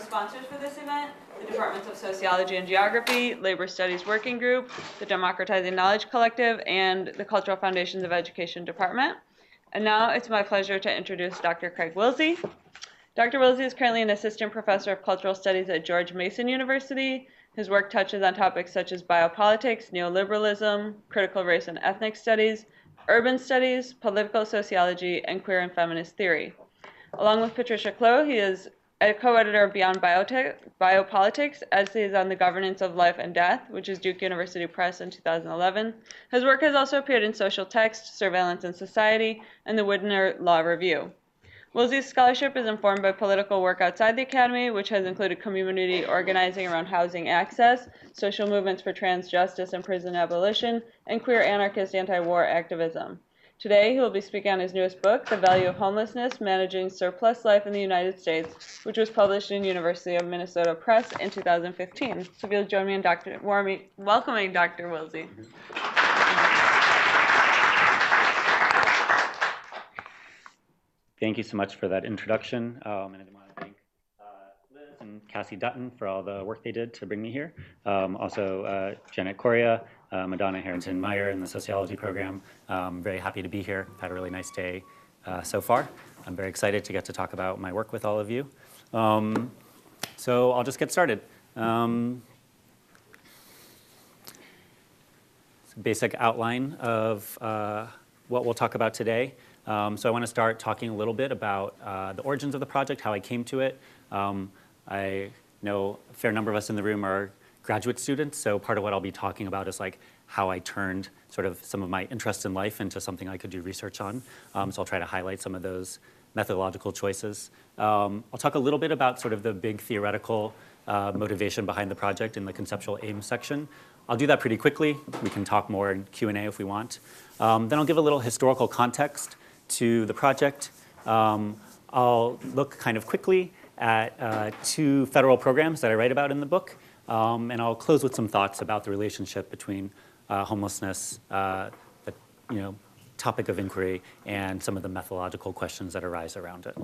co-sponsors for this event, the Departments of Sociology and Geography, Labor Studies Working Group, the Democratizing Knowledge Collective, and the Cultural Foundations of Education Department. And now it's my pleasure to introduce Dr. Craig Willse. Dr. Willse is currently an assistant professor of cultural studies at George Mason University. His work touches on topics such as biopolitics, neoliberalism, critical race and ethnic studies, urban studies, political sociology, and queer and feminist theory. Along with Patricia Clough, he is a co-editor of Beyond Biopolitics, Essays on the Governance of Life and Death, which is Duke University Press in 2011. His work has also appeared in Social Text, Surveillance and Society, and the Widner Law Review. Willse's scholarship is informed by political work outside the academy, which has included community organizing around housing access, social movements for trans justice and prison abolition, and queer anarchist anti-war activism. Today, he will be speaking on his newest book, The Value of Homelessness, Managing Surplus Life in the United States, which was published in University of Minnesota Press in 2015. So if you'll join me in welcoming Dr. Willse. Thank you so much for that introduction, and I want to thank Liz and Cassie Dutton for all the work they did to bring me here. Also, Janet Correa, Madonna Harrington-Meyer in the sociology program. Very happy to be here. I've had a really nice day so far. I'm very excited to get to talk about my work with all of you. So I'll just get started. Basic outline of what we'll talk about today. So I want to start talking a little bit about the origins of the project, how I came to it. I know a fair number of us in the room are graduate students, so part of what I'll be talking about is like how I turned sort of some of my interests in life into something I could do research on. So I'll try to highlight some of those methodological choices. I'll talk a little bit about sort of the big theoretical motivation behind the project in the conceptual aim section. I'll do that pretty quickly. We can talk more in Q&A if we want. Then I'll give a little historical context to the project. I'll look kind of quickly at two federal programs that I write about in the book, and I'll close with some thoughts about the relationship between homelessness, the topic of inquiry, and some of the methodological questions that arise around it.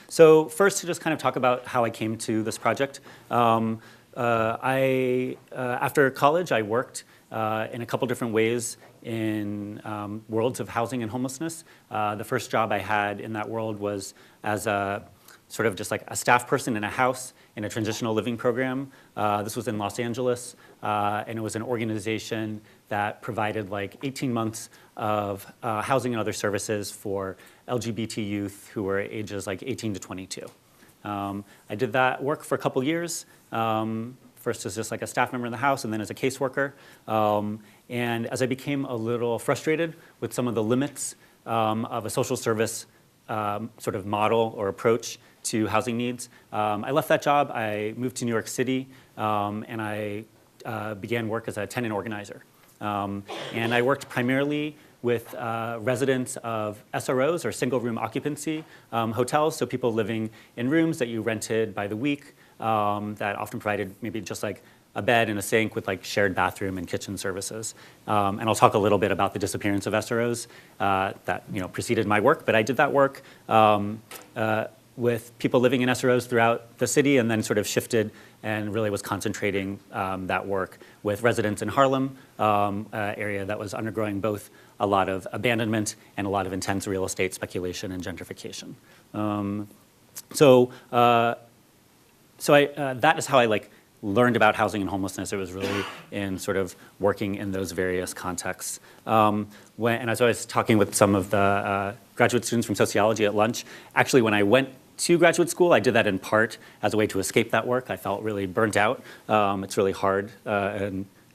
So first, to just kind of talk about how I came to this project. After college, I worked in a couple different ways in worlds of housing and homelessness. The first job I had in that world was as a sort of just like a staff person in a house in a transitional living program. This was in Los Angeles, and it was an organization that provided like 18 months of housing and other services for LGBT youth who were ages like 18 to 22. I did that work for a couple years. First as just like a staff member in the house, and then as a caseworker. And as I became a little frustrated with some of the limits of a social service sort of model or approach to housing needs, I left that job. I moved to New York City, and I began work as a tenant organizer. And I worked primarily with residents of SROs, or single room occupancy hotels, so people living in rooms that you rented by the week, that often provided maybe just like a bed and a sink with like shared bathroom and kitchen services. And I'll talk a little bit about the disappearance of SROs that preceded my work, but I did that work with people living in SROs throughout the city, and then sort of shifted and really was concentrating that work with residents in Harlem, area that was undergoing both a lot of abandonment and a lot of intense real estate speculation and gentrification. That is how I learned about housing and homelessness. It was really in sort of working in those various contexts. And as I was talking with some of the graduate students from sociology at lunch, actually when I went to graduate school, I did that in part as a way to escape that work. I felt really burnt out. It's really hard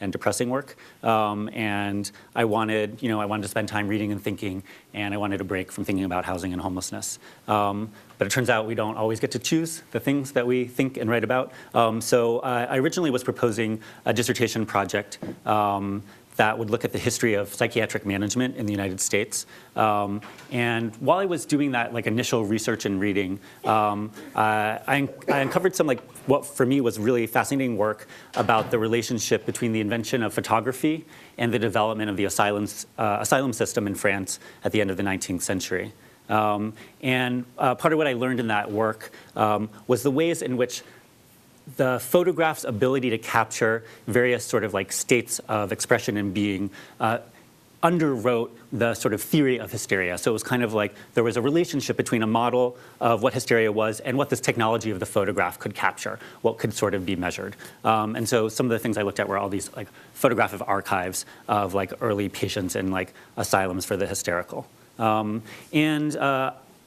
and depressing work. And I wanted to spend time reading and thinking, and I wanted a break from thinking about housing and homelessness. But it turns out we don't always get to choose the things that we think and write about. So I originally was proposing a dissertation project that would look at the history of psychiatric management in the United States. And while I was doing that initial research and reading, I uncovered some what for me was really fascinating work about the relationship between the invention of photography and the development of the asylum system in France at the end of the 19th century. And part of what I learned in that work was the ways in which the photograph's ability to capture various sort of like states of expression and being underwrote the sort of theory of hysteria. So it was kind of like there was a relationship between a model of what hysteria was and what this technology of the photograph could capture, what could sort of be measured. And so some of the things I looked at were all these like photographic archives of like early patients in like asylums for the hysterical. You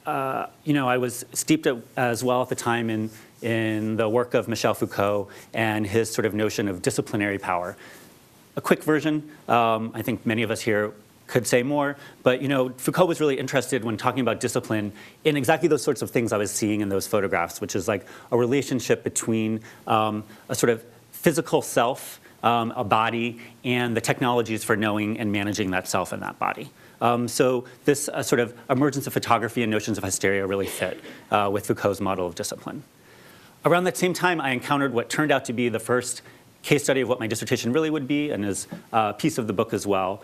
know, I was steeped as well at the time in the work of Michel Foucault and his sort of notion of disciplinary power. A quick version, I think many of us here could say more, but you know, Foucault was really interested when talking about discipline in exactly those sorts of things I was seeing in those photographs, which is like a relationship between a sort of physical self, a body, and the technologies for knowing and managing that self and that body. So this sort of emergence of photography and notions of hysteria really fit with Foucault's model of discipline. Around that same time, I encountered what turned out to be the first case study of what my dissertation really would be, and is a piece of the book as well,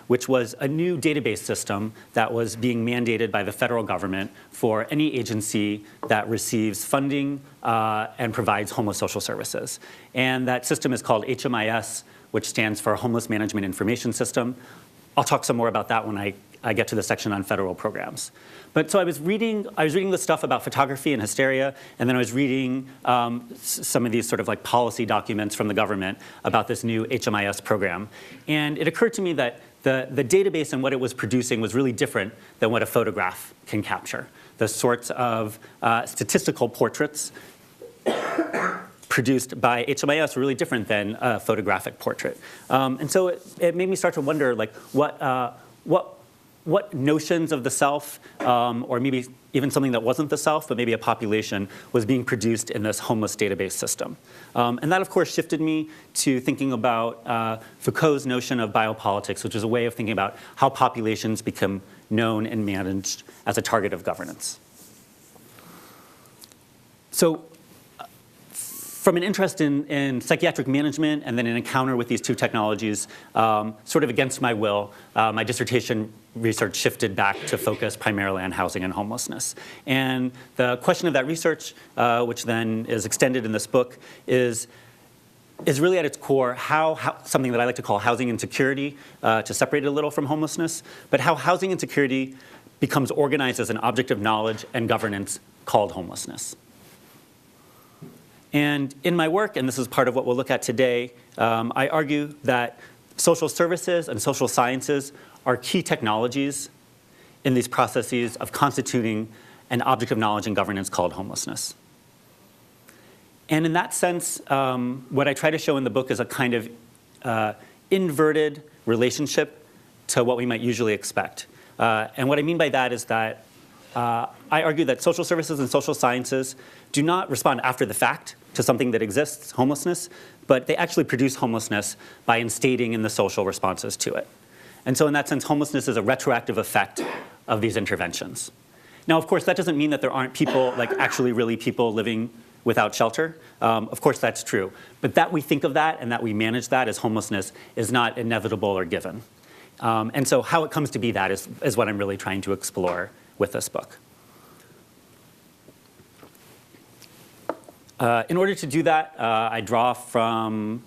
which was a new database system that was being mandated by the federal government for any agency that receives funding and provides homeless social services. And that system is called HMIS, which stands for Homeless Management Information System. I'll talk some more about that when I get to the section on federal programs. But so I was reading the stuff about photography and hysteria, and then I was reading some of these sort of like policy documents from the government about this new HMIS program. And it occurred to me that the database and what it was producing was really different than what a photograph can capture. The sorts of statistical portraits produced by HMIS were really different than a photographic portrait. And so it made me start to wonder, like, what notions of the self, or maybe even something that wasn't the self, but maybe a population, was being produced in this homeless database system. And that, of course, shifted me to thinking about Foucault's notion of biopolitics, which is a way of thinking about how populations become known and managed as a target of governance. So from an interest in psychiatric management and then an encounter with these two technologies, sort of against my will, my dissertation research shifted back to focus primarily on housing and homelessness. And the question of that research, which then is extended in this book, is really at its core how something that I like to call housing insecurity, to separate it a little from homelessness, but how housing insecurity becomes organized as an object of knowledge and governance called homelessness. And in my work, and this is part of what we'll look at today, I argue that social services and social sciences are key technologies in these processes of constituting an object of knowledge and governance called homelessness. And in that sense, what I try to show in the book is a kind of inverted relationship to what we might usually expect. And what I mean by that is that I argue that social services and social sciences do not respond after the fact to something that exists, homelessness, but they actually produce homelessness by instating in the social responses to it. And so in that sense, homelessness is a retroactive effect of these interventions. Now, of course, that doesn't mean that there aren't people, like actually really people living without shelter. Of course, that's true. But that we think of that and that we manage that as homelessness is not inevitable or given. And so how it comes to be that is what I'm really trying to explore with this book. In order to do that, I draw from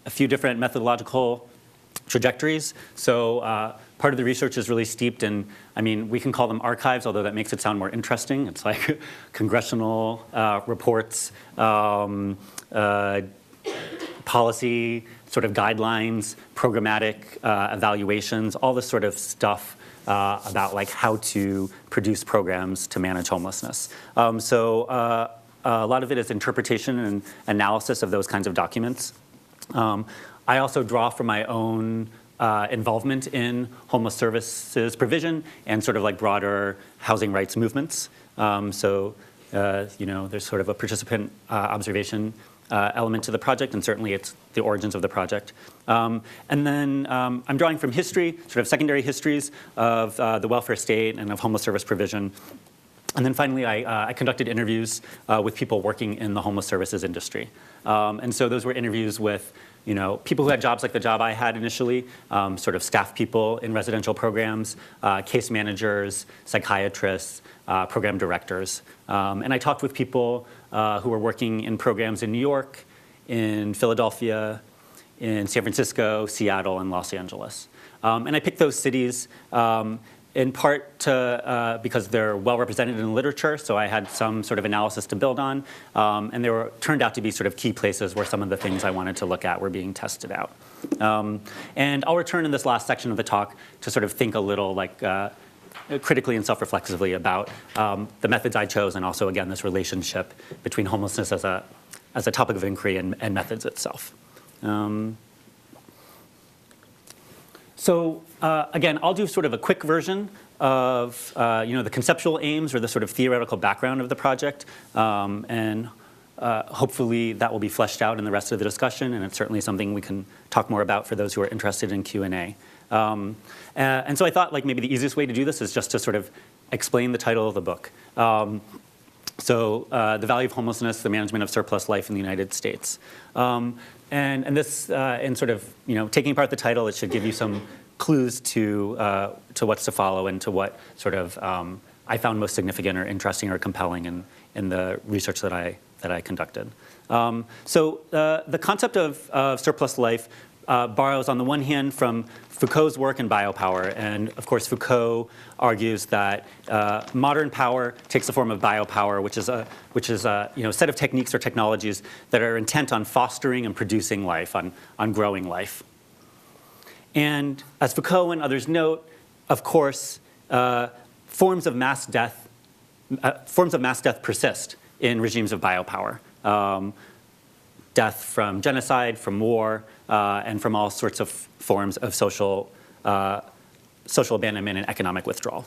a few different methodological trajectories. So part of the research is really steeped in, I mean, we can call them archives, although that makes it sound more interesting. It's like congressional reports, policy sort of guidelines, programmatic evaluations, all this sort of stuff about like how to produce programs to manage homelessness. A lot of it is interpretation and analysis of those kinds of documents. I also draw from my own involvement in homeless services provision and sort of like broader housing rights movements. You know, there's sort of a participant observation element to the project, and certainly it's the origins of the project. And then I'm drawing from history, sort of secondary histories of the welfare state and of homeless service provision. And then finally, I conducted interviews with people working in the homeless services industry. And so those were interviews with people who had jobs like the job I had initially, sort of staff people in residential programs, case managers, psychiatrists, program directors. And I talked with people who were working in programs in New York, in Philadelphia, in San Francisco, Seattle, and Los Angeles. And I picked those cities in part because they're well represented in the literature, so I had some sort of analysis to build on. And they turned out to be sort of key places where some of the things I wanted to look at were being tested out. And I'll return in this last section of the talk to sort of think a little critically and self-reflexively about the methods I chose, and also, again, this relationship between homelessness as a topic of inquiry and methods itself. So again, I'll do sort of a quick version of the conceptual aims or the sort of theoretical background of the project, and hopefully that will be fleshed out in the rest of the discussion, and it's certainly something we can talk more about for those who are interested in Q&A. And so I thought maybe the easiest way to do this is just to sort of explain the title of the book. The Value of Homelessness, the Management of Surplus Life in the United States. And this, in sort of, taking apart the title, it should give you some clues to what's to follow and to what sort of I found most significant or interesting or compelling in the research that I conducted. The concept of surplus life borrows, on the one hand, from Foucault's work in biopower. And of course, Foucault argues that modern power takes the form of biopower, which is a set of techniques or technologies that are intent on fostering and producing life, on growing life. And as Foucault and others note, of course, forms of mass death persist in regimes of biopower. Death from genocide, from war, and from all sorts of forms of social abandonment and economic withdrawal.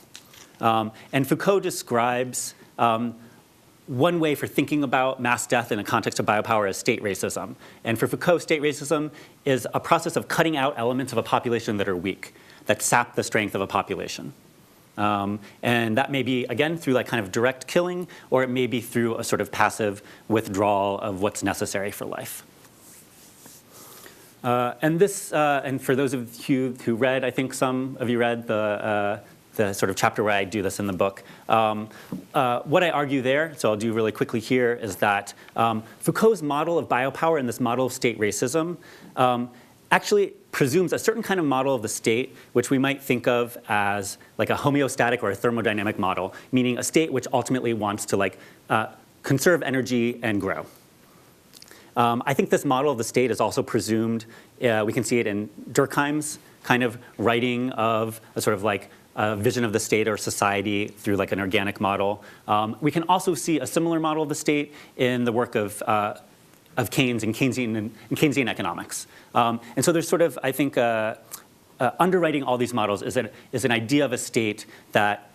And Foucault describes one way for thinking about mass death in the context of biopower as state racism. And for Foucault, state racism is a process of cutting out elements of a population that are weak, that sap the strength of a population. And that may be, again, through kind of direct killing, or it may be through a sort of passive withdrawal of what's necessary for life. And for those of you who read, I think some of you read the sort of chapter where I do this in the book. What I argue there, so I'll do really quickly here, is that Foucault's model of biopower and this model of state racism actually presumes a certain kind of model of the state, which we might think of as a homeostatic or a thermodynamic model, meaning a state which ultimately wants to conserve energy and grow. I think this model of the state is also presumed, we can see it in Durkheim's kind of writing of a sort of a vision of the state or society through an organic model. We can also see a similar model of the state in the work of Keynes and Keynesian economics. And so there's sort of, I think, underwriting all these models is an idea of a state that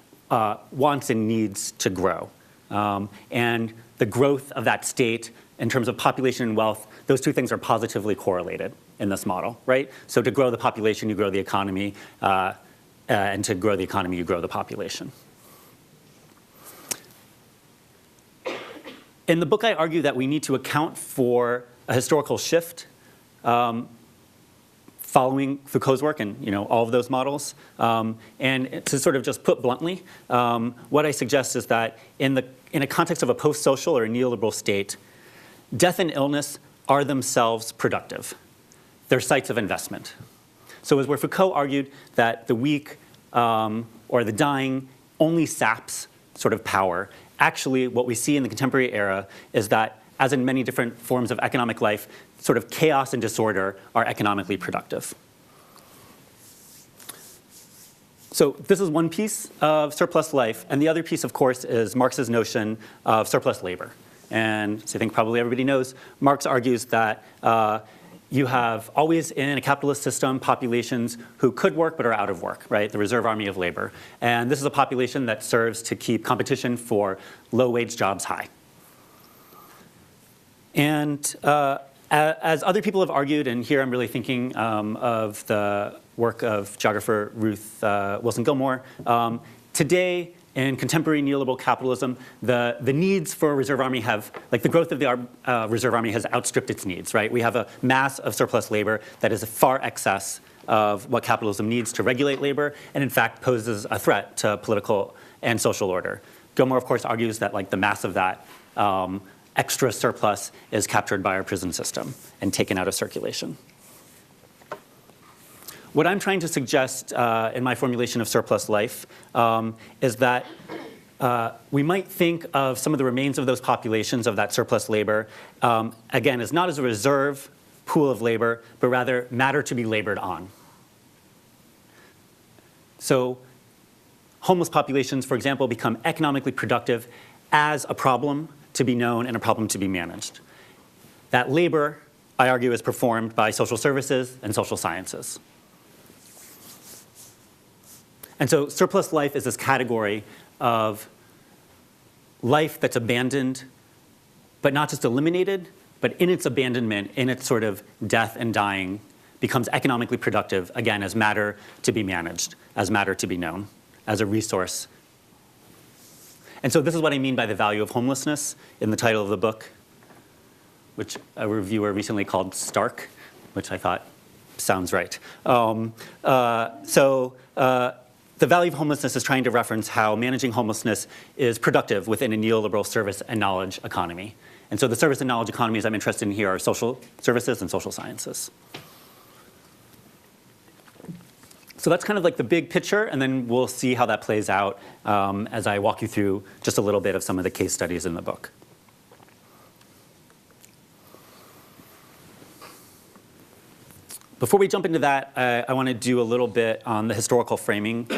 wants and needs to grow. And the growth of that state in terms of population and wealth, those two things are positively correlated in this model, right? So to grow the population, you grow the economy, and to grow the economy, you grow the population. In the book, I argue that we need to account for a historical shift following Foucault's work and all of those models. And to sort of just put bluntly, what I suggest is that in a context of a post-social or a neoliberal state, death and illness are themselves productive. They're sites of investment. So as where Foucault argued that the weak or the dying only saps sort of power, actually what we see in the contemporary era is that, as in many different forms of economic life, sort of chaos and disorder are economically productive. So this is one piece of surplus life, and the other piece, of course, is Marx's notion of surplus labor. And so I think probably everybody knows, Marx argues that you have always in a capitalist system populations who could work but are out of work, right? The reserve army of labor. And this is a population that serves to keep competition for low-wage jobs high. And as other people have argued, and here I'm really thinking of the work of geographer Ruth Wilson Gilmore, today in contemporary neoliberal capitalism, the needs for a reserve army have, like the growth of the reserve army has outstripped its needs, right? We have a mass of surplus labor that is a far excess of what capitalism needs to regulate labor, and in fact poses a threat to political and social order. Gilmore, of course, argues that like the mass of that extra surplus is captured by our prison system and taken out of circulation. What I'm trying to suggest in my formulation of surplus life is that we might think of some of the remains of those populations of that surplus labor, again, as not as a reserve pool of labor, but rather matter to be labored on. So homeless populations, for example, become economically productive as a problem to be known and a problem to be managed. That labor, I argue, is performed by social services and social sciences. And so surplus life is this category of life that's abandoned, but not just eliminated, but in its abandonment, in its sort of death and dying, becomes economically productive, again, as matter to be managed, as matter to be known, as a resource. And so this is what I mean by the value of homelessness in the title of the book, which a reviewer recently called stark, which I thought sounds right. The value of homelessness is trying to reference how managing homelessness is productive within a neoliberal service and knowledge economy. And so the service and knowledge economies I'm interested in here are social services and social sciences. So that's kind of like the big picture, and then we'll see how that plays out as I walk you through just a little bit of some of the case studies in the book. Before we jump into that, I want to do a little bit on the historical framing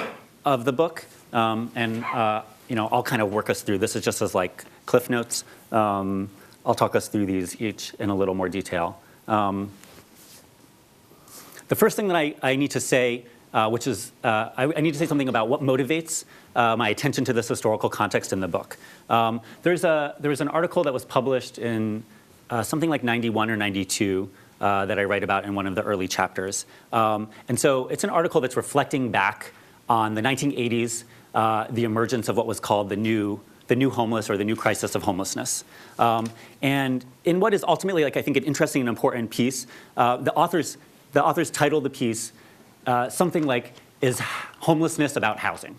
of the book, I'll kind of work us through. This is just as like cliff notes. I'll talk us through these each in a little more detail. The first thing that I need to say, which is I need to say something about what motivates my attention to this historical context in the book. There was an article that was published in something like 91 or 92 that I write about in one of the early chapters. And so it's an article that's reflecting back on the 1980s, the emergence of what was called the new homeless, or the new crisis of homelessness. And in what is ultimately, like, I think, an interesting and important piece, the authors titled the piece something like, "Is Homelessness About Housing?"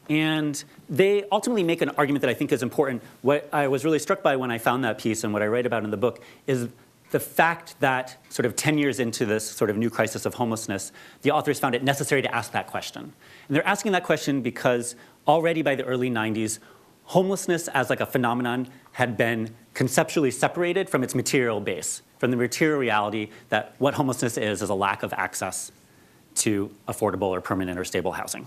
And they ultimately make an argument that I think is important. What I was really struck by when I found that piece and what I write about in the book is the fact that sort of 10 years into this sort of new crisis of homelessness, the authors found it necessary to ask that question. And they're asking that question because already by the early 90s, homelessness as like a phenomenon had been conceptually separated from its material base, from the material reality that what homelessness is a lack of access to affordable or permanent or stable housing.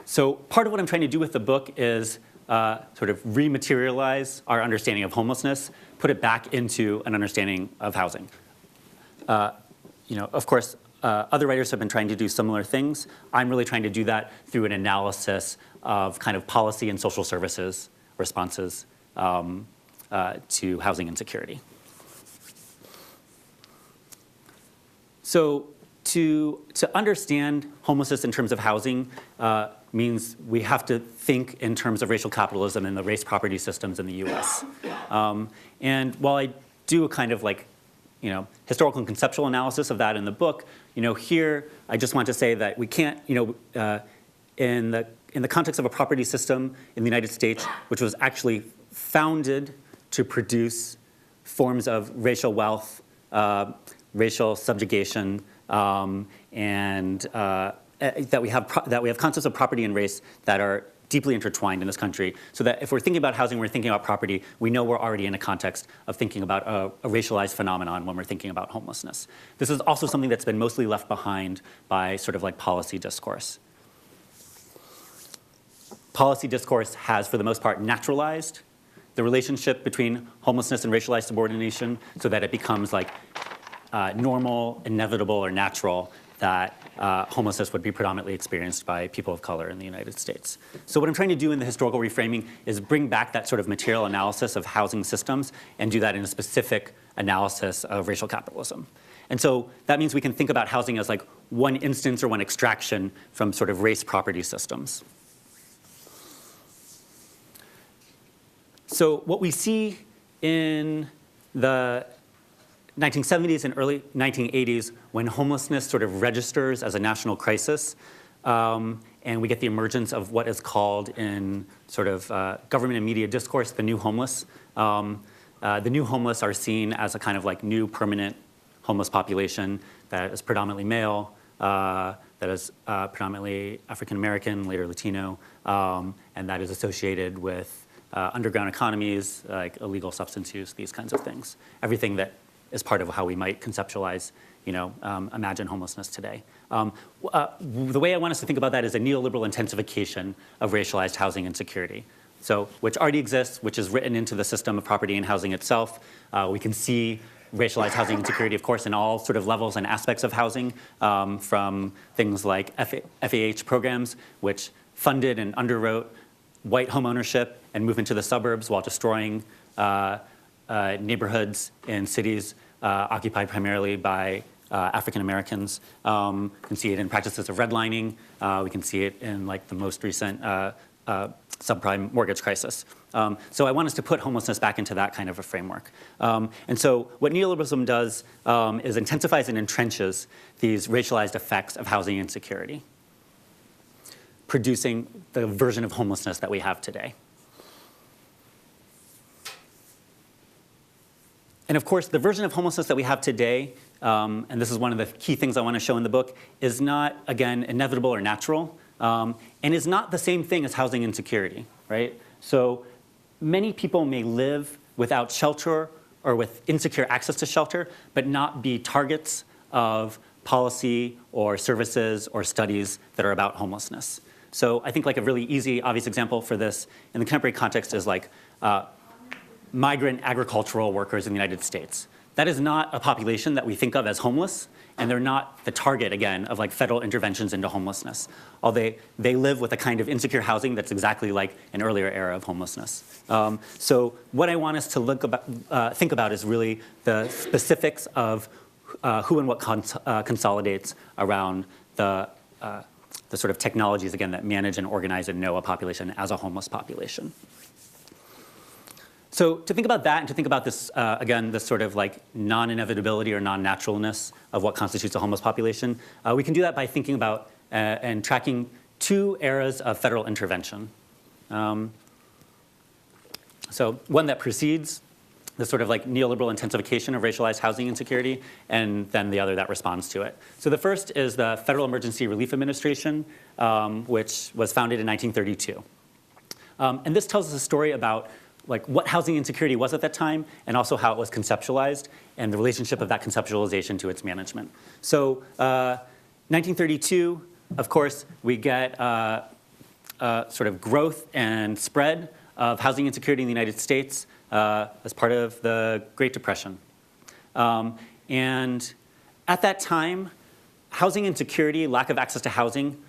So part of what I'm trying to do with the book is sort of rematerialize our understanding of homelessness, put it back into an understanding of housing. Of course, other writers have been trying to do similar things. I'm really trying to do that through an analysis of kind of policy and social services responses to housing insecurity. So to understand homelessness in terms of housing means we have to think in terms of racial capitalism and the race property systems in the US. And while I do a kind of like, historical and conceptual analysis of that in the book, here I just want to say that we can't, in the context of a property system in the United States, which was actually founded to produce forms of racial wealth, racial subjugation, and that we have concepts of property and race that are deeply intertwined in this country, so that if we're thinking about housing, we're thinking about property, we know we're already in a context of thinking about a racialized phenomenon when we're thinking about homelessness. This is also something that's been mostly left behind by sort of like policy discourse. Policy discourse has, for the most part, naturalized the relationship between homelessness and racialized subordination so that it becomes like normal, inevitable, or natural that homelessness would be predominantly experienced by people of color in the United States. So what I'm trying to do in the historical reframing is bring back that sort of material analysis of housing systems and do that in a specific analysis of racial capitalism. And so that means we can think about housing as like one instance or one extraction from sort of race property systems. So what we see in the 1970s and early 1980s, when homelessness sort of registers as a national crisis, and we get the emergence of what is called in sort of government and media discourse, the new homeless. The new homeless are seen as a kind of like new permanent homeless population that is predominantly male, that is predominantly African American, later Latino, and that is associated with underground economies, like illegal substance use, these kinds of things. Everything that is part of how we might conceptualize, imagine homelessness today. The way I want us to think about that is a neoliberal intensification of racialized housing insecurity. So, which already exists, which is written into the system of property and housing itself. We can see racialized housing insecurity, of course, in all sort of levels and aspects of housing, from things like FAH programs, which funded and underwrote white home ownership and movement to the suburbs while destroying neighborhoods in cities occupied primarily by African Americans. We can see it in practices of redlining. We can see it in like the most recent subprime mortgage crisis. So I want us to put homelessness back into that kind of a framework. And so what neoliberalism does is intensifies and entrenches these racialized effects of housing insecurity, producing the version of homelessness that we have today. And of course, the version of homelessness that we have today, and this is one of the key things I want to show in the book, is not, again, inevitable or natural, and is not the same thing as housing insecurity, right? So many people may live without shelter or with insecure access to shelter, but not be targets of policy or services or studies that are about homelessness. So I think like a really easy, obvious example for this in the contemporary context is like migrant agricultural workers in the United States. That is not a population that we think of as homeless, and they're not the target, again, of like federal interventions into homelessness. Although they live with a kind of insecure housing that's exactly like an earlier era of homelessness. So what I want us to think about is really the specifics of who and what consolidates around the sort of technologies, again, that manage and organize and know a population as a homeless population. So to think about that and to think about this, again, this sort of like non-inevitability or non-naturalness of what constitutes a homeless population, we can do that by thinking about and tracking two eras of federal intervention. So one that precedes the sort of like neoliberal intensification of racialized housing insecurity, and then the other that responds to it. So the first is the Federal Emergency Relief Administration, which was founded in 1932. And this tells us a story about like what housing insecurity was at that time, and also how it was conceptualized, and the relationship of that conceptualization to its management. So 1932, of course, we get sort of growth and spread of housing insecurity in the United States as part of the Great Depression. And at that time, housing insecurity, lack of access to housing,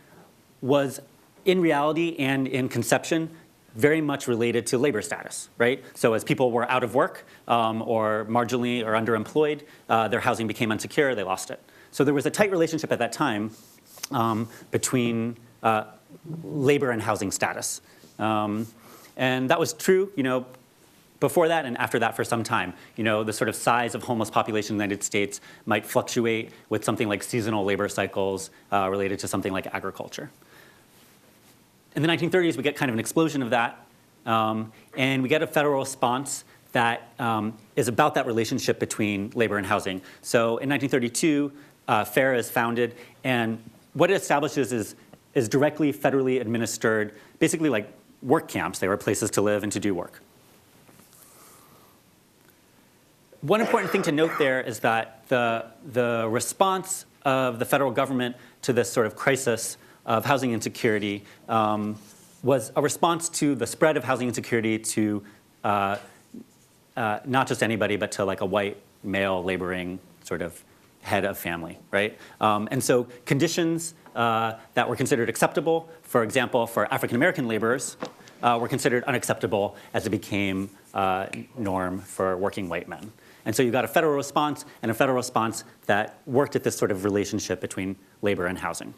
was in reality and in conception very much related to labor status, right? So as people were out of work or marginally or underemployed, their housing became insecure, they lost it. So there was a tight relationship at that time between labor and housing status. And that was true, before that and after that for some time. The sort of size of homeless population in the United States might fluctuate with something like seasonal labor cycles related to something like agriculture. In the 1930s, we get kind of an explosion of that, and we get a federal response that is about that relationship between labor and housing. So in 1932, FARE is founded, and what it establishes is directly federally administered, basically like work camps. They were places to live and to do work. One important thing to note there is that the response of the federal government to this sort of crisis of housing insecurity was a response to the spread of housing insecurity to not just anybody, but to like a white male laboring sort of head of family, right? And so conditions that were considered acceptable, for example, for African American laborers, were considered unacceptable as it became norm for working white men. And so you got a federal response and a federal response that worked at this sort of relationship between labor and housing.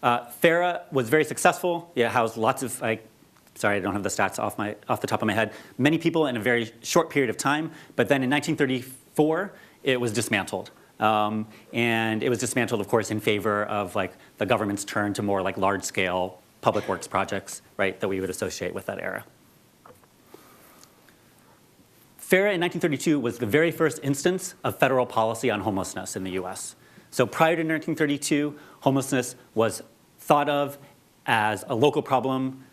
FARA was very successful. It housed lots of, sorry, I don't have the stats off the top of my head, many people in a very short period of time. But then in 1934, it was dismantled. And it was dismantled, of course, in favor of like the government's turn to more like large-scale public works projects, right, that we would associate with that era. FARA in 1932 was the very first instance of federal policy on homelessness in the US. So prior to 1932, homelessness was thought of as a local problem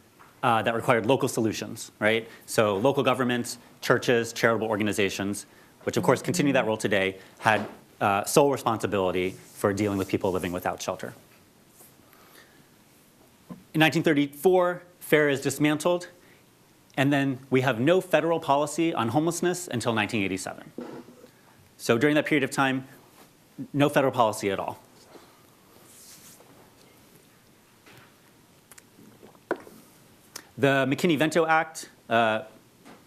that required local solutions, right? So local governments, churches, charitable organizations, which of course continue that role today, had sole responsibility for dealing with people living without shelter. In 1934, FARA is dismantled, and then we have no federal policy on homelessness until 1987. So during that period of time, no federal policy at all. The McKinneyVento Act,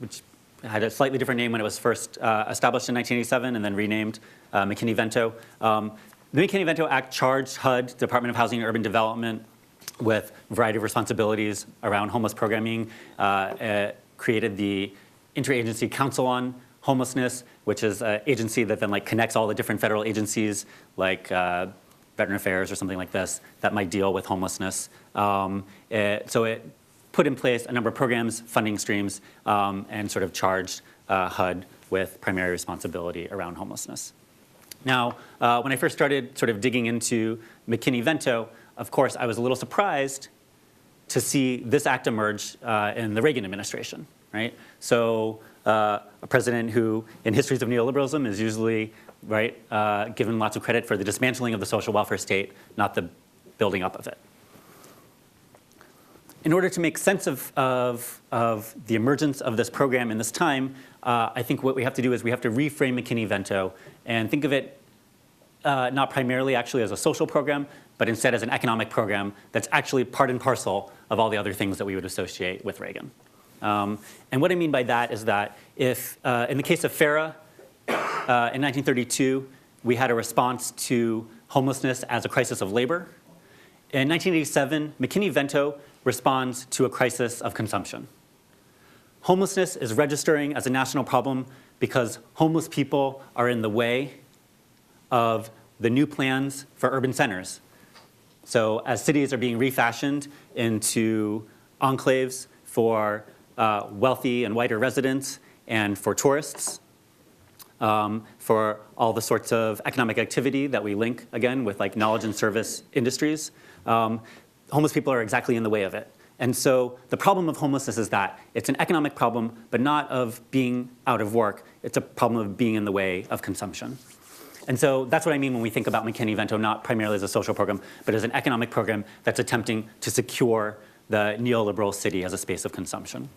which had a slightly different name when it was first established in 1987 and then renamed McKinneyVento. The McKinneyVento Act charged HUD, Department of Housing and Urban Development, with a variety of responsibilities around homeless programming. Created the Interagency Council on Homelessness, which is an agency that then like connects all the different federal agencies like Veteran Affairs or something like this that might deal with homelessness. So it put in place a number of programs, funding streams, and sort of charged HUD with primary responsibility around homelessness. Now, when I first started sort of digging into McKinneyVento, of course, I was a little surprised to see this act emerge in the Reagan administration, right? So a president who, in histories of neoliberalism, is usually right given lots of credit for the dismantling of the social welfare state, not the building up of it. In order to make sense of the emergence of this program in this time, I think what we have to do is we have to reframe McKinneyVento and think of it not primarily actually as a social program, but instead as an economic program that's actually part and parcel of all the other things that we would associate with Reagan. And what I mean by that is that if, in the case of FARA, in 1932, we had a response to homelessness as a crisis of labor. In 1987, McKinneyVento responds to a crisis of consumption. Homelessness is registering as a national problem because homeless people are in the way of the new plans for urban centers. So as cities are being refashioned into enclaves for wealthy and whiter residents and for tourists, for all the sorts of economic activity that we link, again, with like knowledge and service industries, homeless people are exactly in the way of it. And so the problem of homelessness is that it's an economic problem, but not of being out of work. It's a problem of being in the way of consumption. And so that's what I mean when we think about McKinneyVento, not primarily as a social program, but as an economic program that's attempting to secure the neoliberal city as a space of consumption.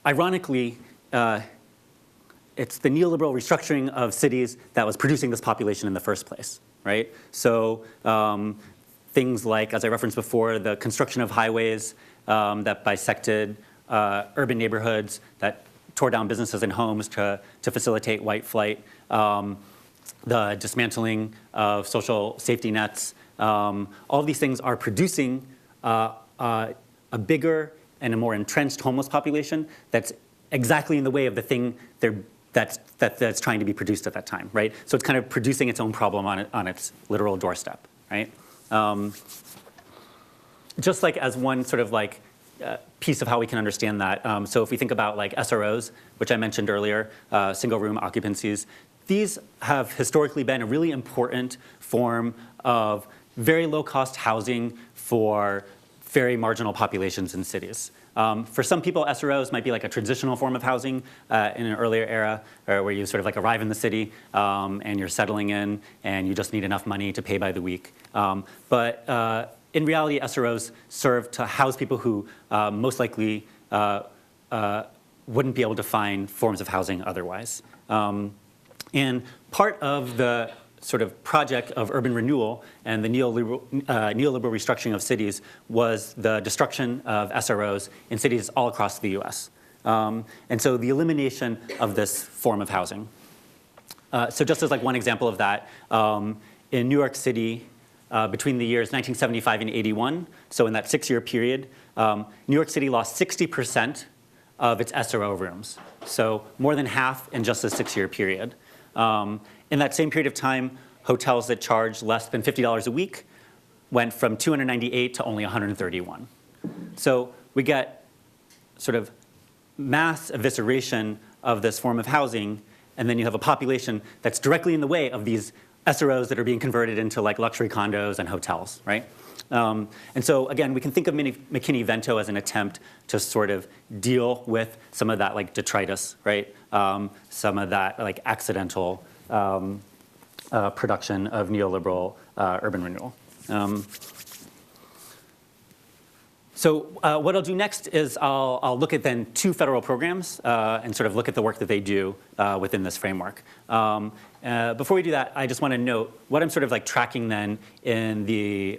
Ironically, it's the neoliberal restructuring of cities that was producing this population in the first place, right? So things like, as I referenced before, the construction of highways that bisected urban neighborhoods, that tore down businesses and homes to facilitate white flight, the dismantling of social safety nets. All of these things are producing a bigger and a more entrenched homeless population that's exactly in the way of the thing that's trying to be produced at that time, right? So it's kind of producing its own problem on its literal doorstep, right? Just like as one sort of like piece of how we can understand that. So if we think about like SROs, which I mentioned earlier, single room occupancies, these have historically been a really important form of very low cost housing for very marginal populations in cities. For some people, SROs might be like a transitional form of housing in an earlier era, where you sort of like arrive in the city and you're settling in and you just need enough money to pay by the week. But in reality, SROs serve to house people who most likely wouldn't be able to find forms of housing otherwise. And part of the sort of project of urban renewal and the neoliberal restructuring of cities was the destruction of SROs in cities all across the US. And so the elimination of this form of housing. So just as like one example of that, in New York City, between the years 1975 and 81, so in that 6-year period, New York City lost 60% of its SRO rooms. So more than half in just a 6-year period. In that same period of time, hotels that charged less than $50 a week went from 298 to only 131. So we get sort of mass evisceration of this form of housing, and then you have a population that's directly in the way of these SROs that are being converted into like luxury condos and hotels, right? And so again, we can think of McKinneyVento as an attempt to sort of deal with some of that like detritus, right? Some of that like accidental production of neoliberal urban renewal. So what I'll do next is I'll look at then 2 federal programs and sort of look at the work that they do within this framework. Before we do that, I just want to note what I'm sort of like tracking then in the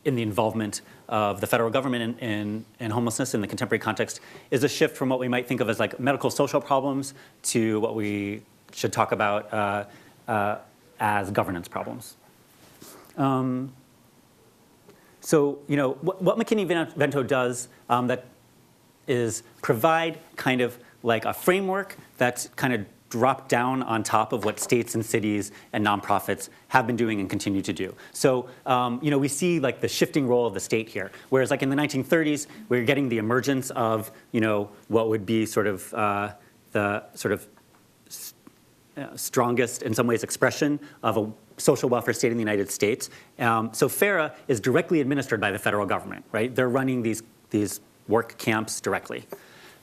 involvement of the federal government in homelessness in the contemporary context is a shift from what we might think of as like medical social problems to what we should talk about as governance problems. So, you know, what McKinneyVento does that is provide kind of like a framework that's kind of dropped down on top of what states and cities and nonprofits have been doing and continue to do. So, you know, we see like the shifting role of the state here. Whereas like in the 1930s, we were getting the emergence of, you know, what would be sort of the sort of strongest, in some ways, expression of a social welfare state in the United States. So FARA is directly administered by the federal government, right? They're running these work camps directly.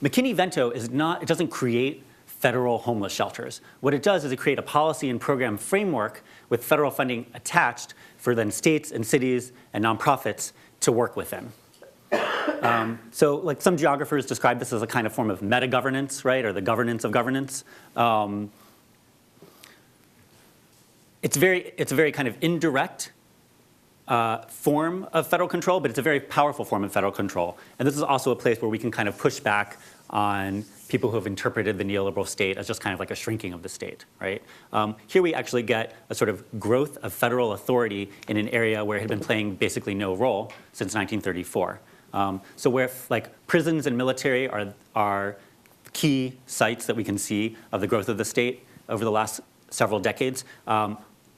McKinneyVento is not, it doesn't create federal homeless shelters. What it does is it create a policy and program framework with federal funding attached for then states and cities and nonprofits to work within. So like some geographers describe this as a kind of form of meta-governance, right? Or the governance of governance. It's a very kind of indirect form of federal control, but it's a very powerful form of federal control. And this is also a place where we can kind of push back on people who have interpreted the neoliberal state as just kind of like a shrinking of the state, right? Here we actually get a sort of growth of federal authority in an area where it had been playing basically no role since 1934. So where like prisons and military are key sites that we can see of the growth of the state over the last several decades,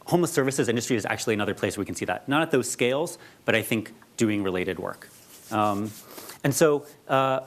homeless services industry is actually another place where we can see that. Not at those scales, but I think doing related work. And so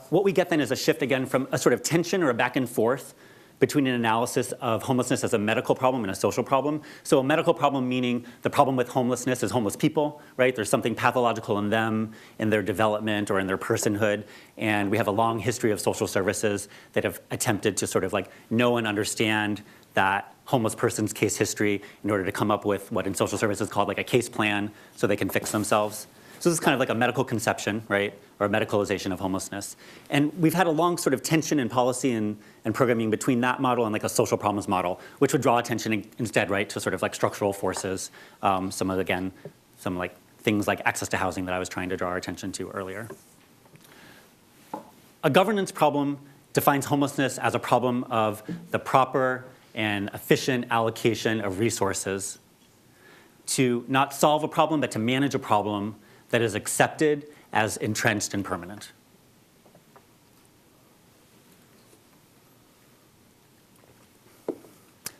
what we get then is a shift again from a sort of tension or a back and forth between an analysis of homelessness as a medical problem and a social problem. So a medical problem meaning the problem with homelessness is homeless people, right? There's something pathological in them, in their development or in their personhood. And we have a long history of social services that have attempted to sort of like know and understand that homeless person's case history in order to come up with what in social services is called like a case plan so they can fix themselves. So this is kind of like a medical conception, right, or a medicalization of homelessness. And we've had a long sort of tension in policy and programming between that model and like a social problems model, which would draw attention instead, right, to sort of like structural forces, some like things like access to housing that I was trying to draw our attention to earlier. A governance problem defines homelessness as a problem of the proper and efficient allocation of resources to not solve a problem, but to manage a problem that is accepted as entrenched and permanent.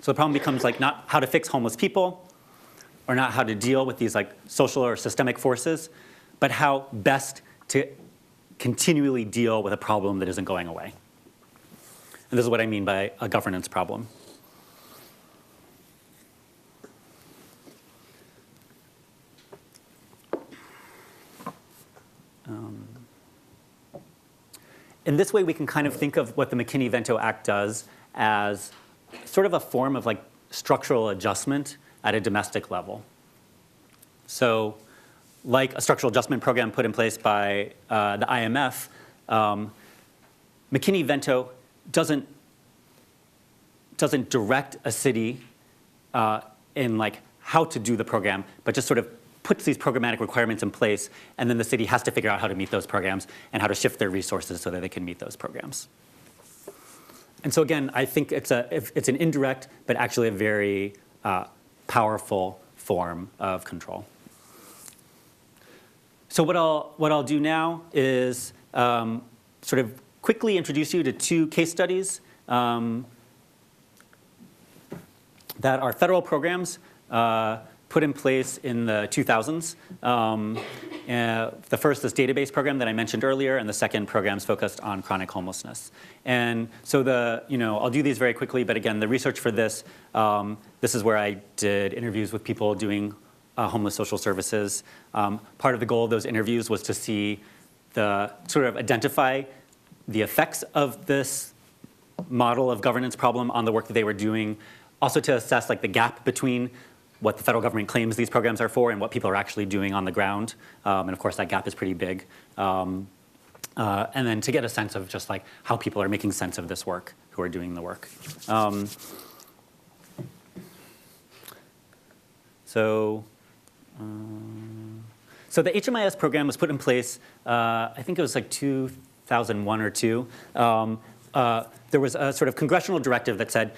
So the problem becomes like not how to fix homeless people or not how to deal with these like social or systemic forces, but how best to continually deal with a problem that isn't going away. And this is what I mean by a governance problem. In this way, we can kind of think of what the McKinneyVento Act does as sort of a form of like structural adjustment at a domestic level. So like a structural adjustment program put in place by the IMF, McKinneyVento doesn't direct a city in like how to do the program, but just sort of puts these programmatic requirements in place, and then the city has to figure out how to meet those programs and how to shift their resources so that they can meet those programs. And so again, I think it's an indirect, but actually a very powerful form of control. So what I'll do now is sort of quickly introduce you to two case studies that are federal programs put in place in the 2000s. The first, this database program that I mentioned earlier, and the second program is focused on chronic homelessness. And so I'll do these very quickly, but again, the research for this, this is where I did interviews with people doing homeless social services. Part of the goal of those interviews was to see sort of identify the effects of this model of governance problem on the work that they were doing, also to assess like the gap between what the federal government claims these programs are for and what people are actually doing on the ground. And of course, that gap is pretty big. And then to get a sense of just like how people are making sense of this work, who are doing the work. So the HMIS program was put in place, I think it was like 2001 or 2. There was a sort of congressional directive that said,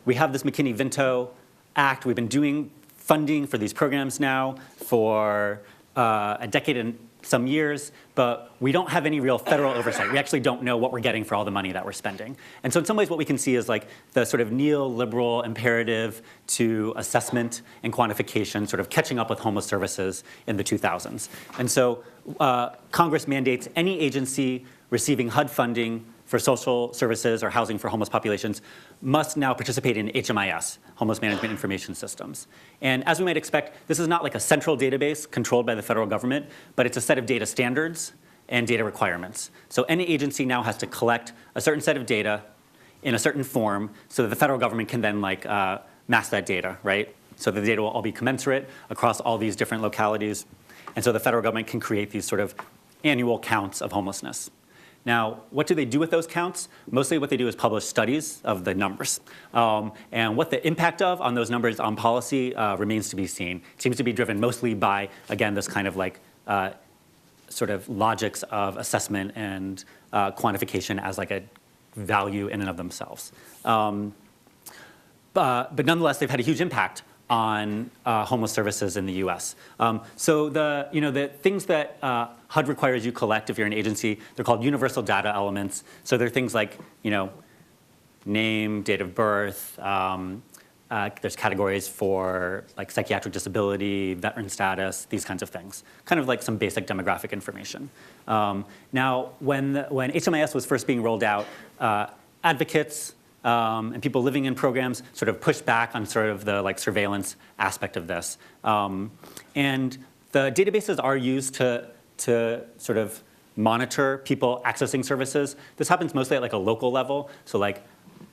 we have this McKinneyVento Act. We've been doing funding for these programs now for a decade and some years, but we don't have any real federal oversight. We actually don't know what we're getting for all the money that we're spending. And so in some ways what we can see is like the sort of neoliberal imperative to assessment and quantification sort of catching up with homeless services in the 2000s. And so Congress mandates any agency receiving HUD funding for social services or housing for homeless populations must now participate in HMIS, Homeless Management Information Systems. And as we might expect, this is not like a central database controlled by the federal government, but it's a set of data standards and data requirements. So any agency now has to collect a certain set of data in a certain form so that the federal government can then like mass that data, right? So the data will all be commensurate across all these different localities. And so the federal government can create these sort of annual counts of homelessness. Now, what do they do with those counts? Mostly what they do is publish studies of the numbers. And what the impact on those numbers on policy remains to be seen. It seems to be driven mostly by, again, this kind of like sort of logics of assessment and quantification as like a value in and of themselves. But nonetheless, they've had a huge impact on homeless services in the U.S. So the things that HUD requires you collect if you're an agency, they're called universal data elements. So they're things like name, date of birth. There's categories for like psychiatric disability, veteran status, these kinds of things. Kind of like some basic demographic information. Now, when HMIS was first being rolled out, advocates and people living in programs sort of pushed back on sort of the like surveillance aspect of this. And the databases are used to sort of monitor people accessing services. This happens mostly at like a local level. So like,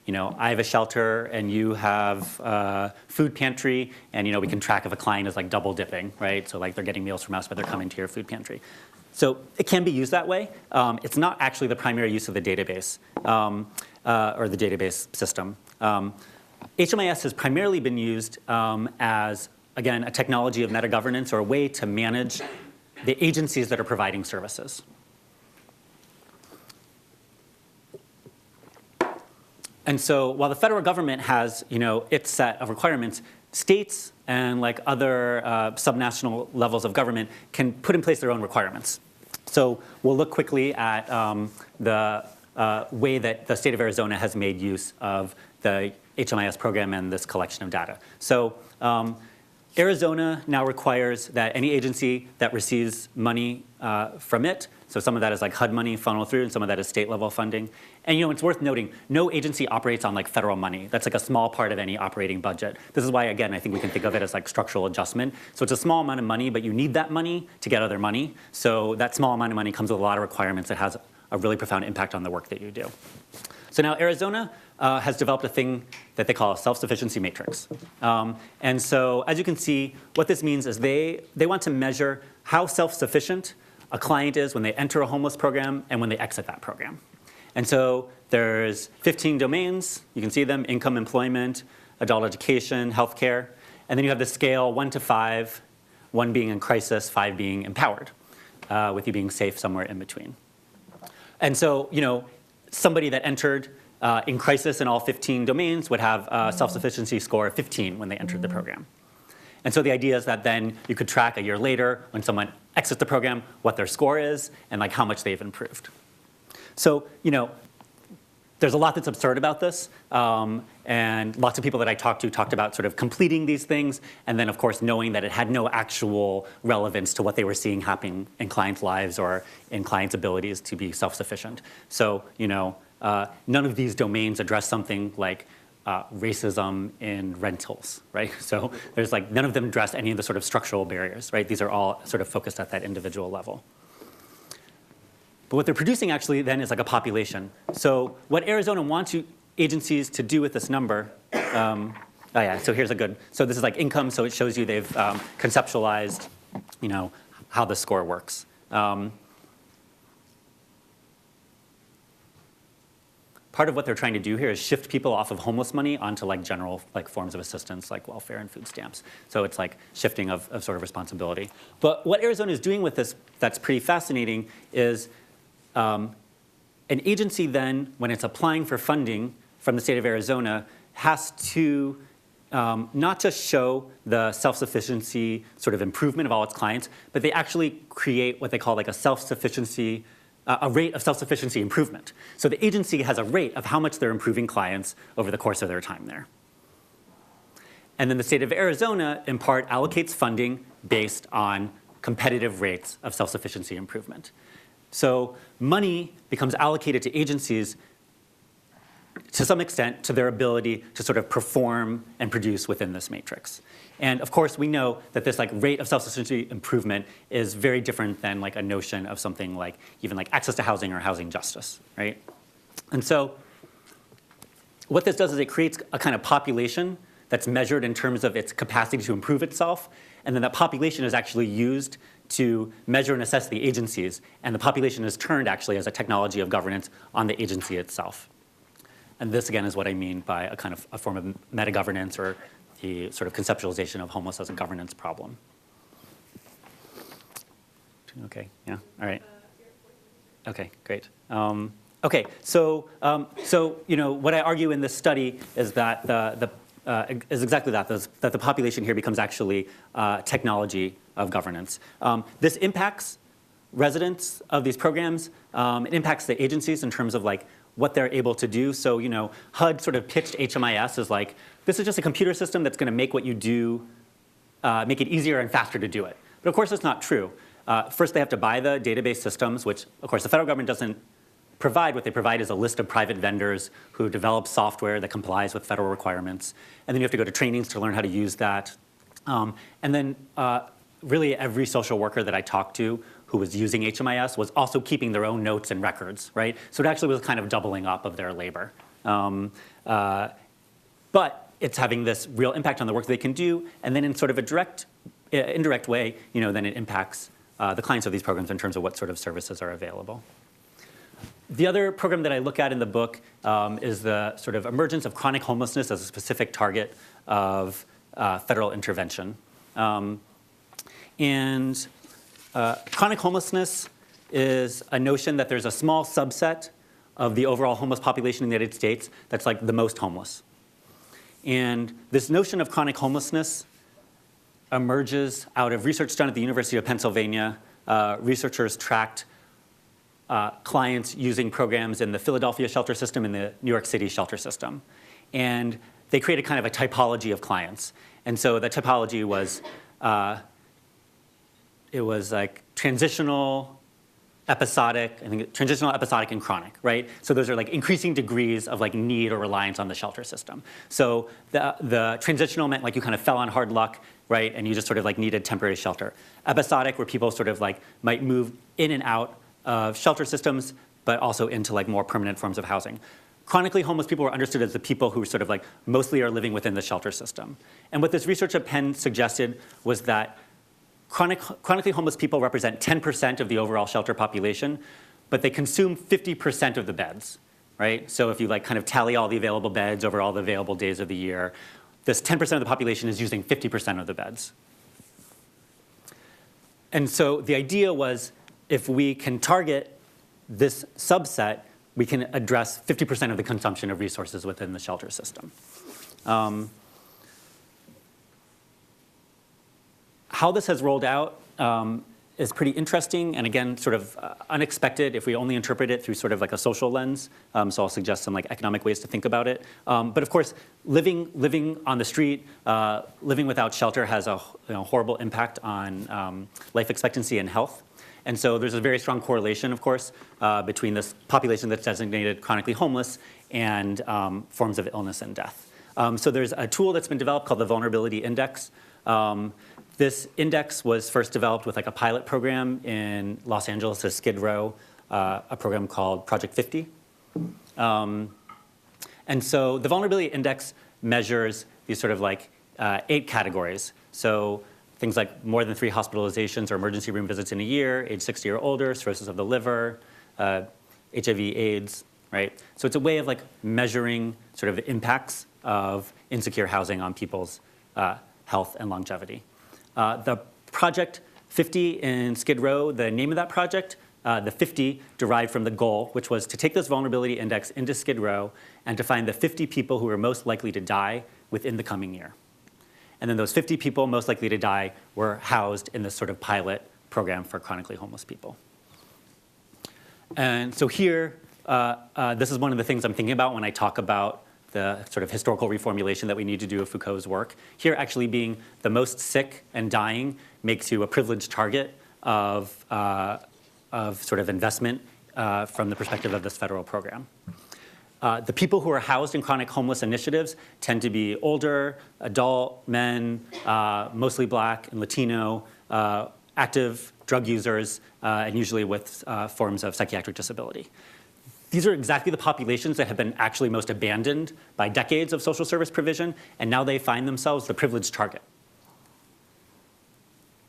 I have a shelter and you have a food pantry, and we can track if a client is like double dipping, right? So like they're getting meals from us, but they're coming to your food pantry. So it can be used that way. It's not actually the primary use of the database or the database system. HMIS has primarily been used as, again, a technology of meta-governance or a way to manage the agencies that are providing services. And so while the federal government has, its set of requirements, states and like other subnational levels of government can put in place their own requirements. So we'll look quickly at the way that the state of Arizona has made use of the HMIS program and this collection of data. So Arizona now requires that any agency that receives money from it, so some of that is like HUD money funneled through, and some of that is state level funding. And it's worth noting, no agency operates on like federal money. That's like a small part of any operating budget. This is why, again, I think we can think of it as like structural adjustment. So it's a small amount of money, but you need that money to get other money. So that small amount of money comes with a lot of requirements that has a really profound impact on the work that you do. So now Arizona has developed a thing that they call a self-sufficiency matrix. And so as you can see, what this means is they want to measure how self-sufficient a client is when they enter a homeless program and when they exit that program. And so there's 15 domains. You can see them: income, employment, adult education, healthcare. And then you have the scale 1 to 5, 1 being in crisis, 5 being empowered, with you being safe somewhere in between. And so, somebody that entered in crisis in all 15 domains would have a self-sufficiency score of 15 when they entered the program. And so the idea is that then you could track a year later when someone exits the program what their score is and like how much they've improved. So, there's a lot that's absurd about this, and lots of people that I talked to talked about sort of completing these things, and then of course knowing that it had no actual relevance to what they were seeing happening in clients' lives or in clients' abilities to be self-sufficient. So, none of these domains address something like racism in rentals, right? So there's like, none of them address any of the sort of structural barriers, right? These are all sort of focused at that individual level. But what they're producing actually then is like a population. So what Arizona wants agencies to do with this number, oh yeah, so here's a good, so this is like income, so it shows you they've conceptualized, how the score works. Part of what they're trying to do here is shift people off of homeless money onto like general like forms of assistance like welfare and food stamps. So it's like shifting of sort of responsibility. But what Arizona is doing with this that's pretty fascinating is an agency then, when it's applying for funding from the state of Arizona, has to not just show the self-sufficiency sort of improvement of all its clients, but they actually create what they call like a self-sufficiency, a rate of self-sufficiency improvement. So the agency has a rate of how much they're improving clients over the course of their time there. And then the state of Arizona, in part, allocates funding based on competitive rates of self-sufficiency improvement. So money becomes allocated to agencies to some extent to their ability to sort of perform and produce within this matrix. And of course, we know that this like rate of self-sufficiency improvement is very different than like a notion of something like even like access to housing or housing justice, right? And so what this does is it creates a kind of population that's measured in terms of its capacity to improve itself, and then that population is actually used to measure and assess the agencies, and the population is turned actually as a technology of governance on the agency itself. And this, again, is what I mean by a kind of a form of meta-governance or the sort of conceptualization of homeless as a governance problem. Okay, yeah, all right. Okay, great. Okay, so what I argue in this study is that is exactly that, that the population here becomes actually technology of governance. This impacts residents of these programs. It impacts the agencies in terms of like what they're able to do. So, HUD sort of pitched HMIS as like, this is just a computer system that's going to make what you do, make it easier and faster to do it. But of course, it's not true. First, they have to buy the database systems, which of course the federal government doesn't provide. What they provide is a list of private vendors who develop software that complies with federal requirements. And then you have to go to trainings to learn how to use that. And then really every social worker that I talked to who was using HMIS was also keeping their own notes and records, right? So it actually was kind of doubling up of their labor. But it's having this real impact on the work they can do, and then in sort of a indirect way, then it impacts the clients of these programs in terms of what sort of services are available. The other program that I look at in the book is the sort of emergence of chronic homelessness as a specific target of federal intervention. Chronic homelessness is a notion that there's a small subset of the overall homeless population in the United States that's like the most homeless. And this notion of chronic homelessness emerges out of research done at the University of Pennsylvania. Researchers tracked clients using programs in the Philadelphia shelter system and the New York City shelter system. And they created kind of a typology of clients. And so the typology was, it was like transitional, episodic, transitional, episodic, and chronic, right? So those are like increasing degrees of like need or reliance on the shelter system. So the transitional meant like you kind of fell on hard luck, right? And you just sort of like needed temporary shelter. Episodic, where people sort of like might move in and out of shelter systems, but also into like more permanent forms of housing. Chronically homeless people were understood as the people who sort of like mostly are living within the shelter system. And what this research at Penn suggested was that chronically homeless people represent 10% of the overall shelter population, but they consume 50% of the beds, right? So if you like kind of tally all the available beds over all the available days of the year, this 10% of the population is using 50% of the beds. And so the idea was, if we can target this subset, we can address 50% of the consumption of resources within the shelter system. How this has rolled out is pretty interesting, and again, sort of unexpected if we only interpret it through sort of like a social lens. So I'll suggest some like economic ways to think about it. But of course, living on the street, living without shelter has a horrible impact on life expectancy and health. And so there's a very strong correlation, of course, between this population that's designated chronically homeless and forms of illness and death. So there's a tool that's been developed called the Vulnerability Index. This index was first developed with like a pilot program in Los Angeles at Skid Row, a program called Project 50. And so the Vulnerability Index measures these sort of like 8 categories. So things like more than 3 hospitalizations or emergency room visits in a year, age 60 or older, cirrhosis of the liver, HIV, AIDS, right? So it's a way of like measuring sort of the impacts of insecure housing on people's health and longevity. The Project 50 in Skid Row, the name of that project, the 50 derived from the goal, which was to take this vulnerability index into Skid Row and to find the 50 people who were most likely to die within the coming year. And then those 50 people most likely to die were housed in this sort of pilot program for chronically homeless people. And so here, this is one of the things I'm thinking about when I talk about the sort of historical reformulation that we need to do of Foucault's work. Here, actually being the most sick and dying makes you a privileged target of sort of investment from the perspective of this federal program. The people who are housed in chronic homeless initiatives tend to be older, adult men, mostly Black and Latino, active drug users, and usually with forms of psychiatric disability. These are exactly the populations that have been actually most abandoned by decades of social service provision, and now they find themselves the privileged target.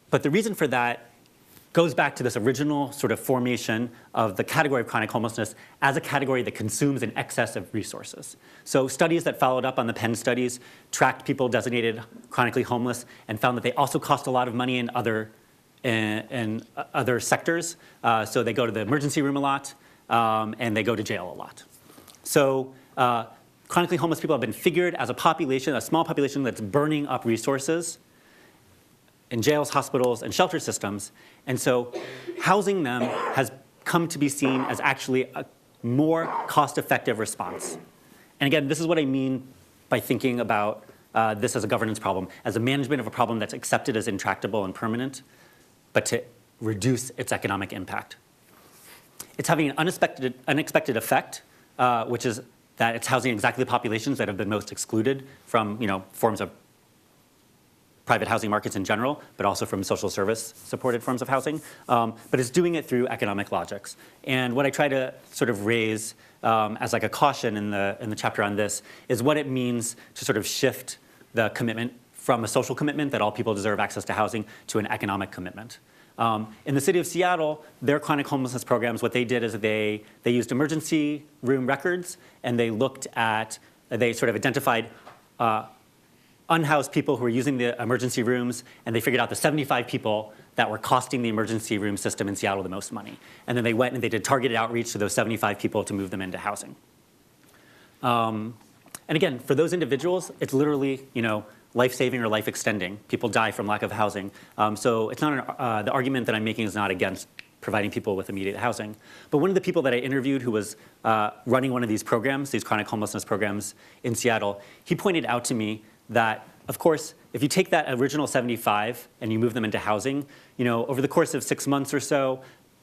But the reason for that goes back to this original sort of formation of the category of chronic homelessness as a category that consumes in excess of resources. So studies that followed up on the Penn studies tracked people designated chronically homeless and found that they also cost a lot of money in other sectors. So they go to the emergency room a lot, and they go to jail a lot. So chronically homeless people have been figured as a population, a small population that's burning up resources in jails, hospitals, and shelter systems. And so housing them has come to be seen as actually a more cost-effective response. And again, this is what I mean by thinking about this as a governance problem, as a management of a problem that's accepted as intractable and permanent, but to reduce its economic impact. It's having an unexpected effect, which is that it's housing exactly the populations that have been most excluded from forms of private housing markets in general, but also from social service supported forms of housing. But it's doing it through economic logics. And what I try to sort of raise as like a caution in the chapter on this is what it means to sort of shift the commitment from a social commitment that all people deserve access to housing to an economic commitment. In the city of Seattle, their chronic homelessness programs, what they did is they used emergency room records, and they sort of identified unhoused people who were using the emergency rooms, and they figured out the 75 people that were costing the emergency room system in Seattle the most money. And then they went and they did targeted outreach to those 75 people to move them into housing. And again, for those individuals, it's literally, life-saving or life-extending. People die from lack of housing. So it's not the argument that I'm making is not against providing people with immediate housing. But one of the people that I interviewed who was running one of these programs, these chronic homelessness programs in Seattle, he pointed out to me that, of course, if you take that original 75 and you move them into housing, over the course of 6 months or so,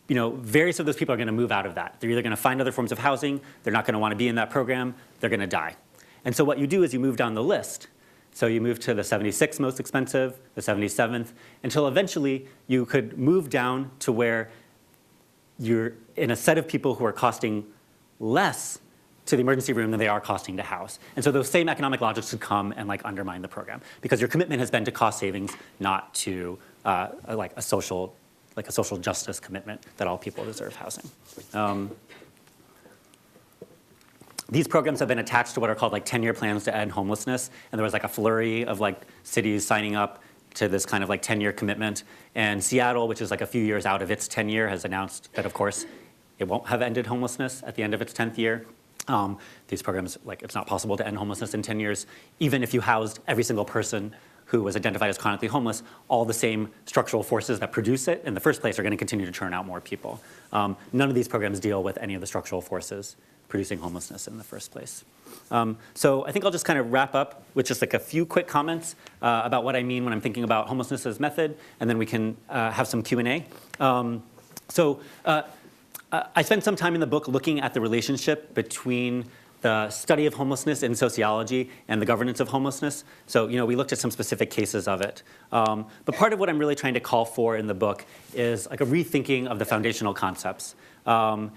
various of those people are going to move out of that. They're either going to find other forms of housing, they're not going to want to be in that program, they're going to die. And so what you do is you move down the list. So you move to the 76th most expensive, the 77th, until eventually you could move down to where you're in a set of people who are costing less to the emergency room than they are costing to house. And so those same economic logics could come and undermine the program, because your commitment has been to cost savings, not to a social justice commitment that all people deserve housing. these programs have been attached to what are called like 10-year plans to end homelessness, and there was like a flurry of like cities signing up to this kind of like 10-year commitment. And Seattle, which is like a few years out of its 10-year, has announced that, of course, it won't have ended homelessness at the end of its 10th year. These programs, like, it's not possible to end homelessness in 10 years. Even if you housed every single person who was identified as chronically homeless, all the same structural forces that produce it in the first place are going to continue to churn out more people. None of these programs deal with any of the structural forces producing homelessness in the first place. So I think I'll just kind of wrap up with just like a few quick comments about what I mean when I'm thinking about homelessness as method, and then we can have some Q&A. I spent some time in the book looking at the relationship between the study of homelessness in sociology and the governance of homelessness. So, we looked at some specific cases of it. But part of what I'm really trying to call for in the book is like a rethinking of the foundational concepts. I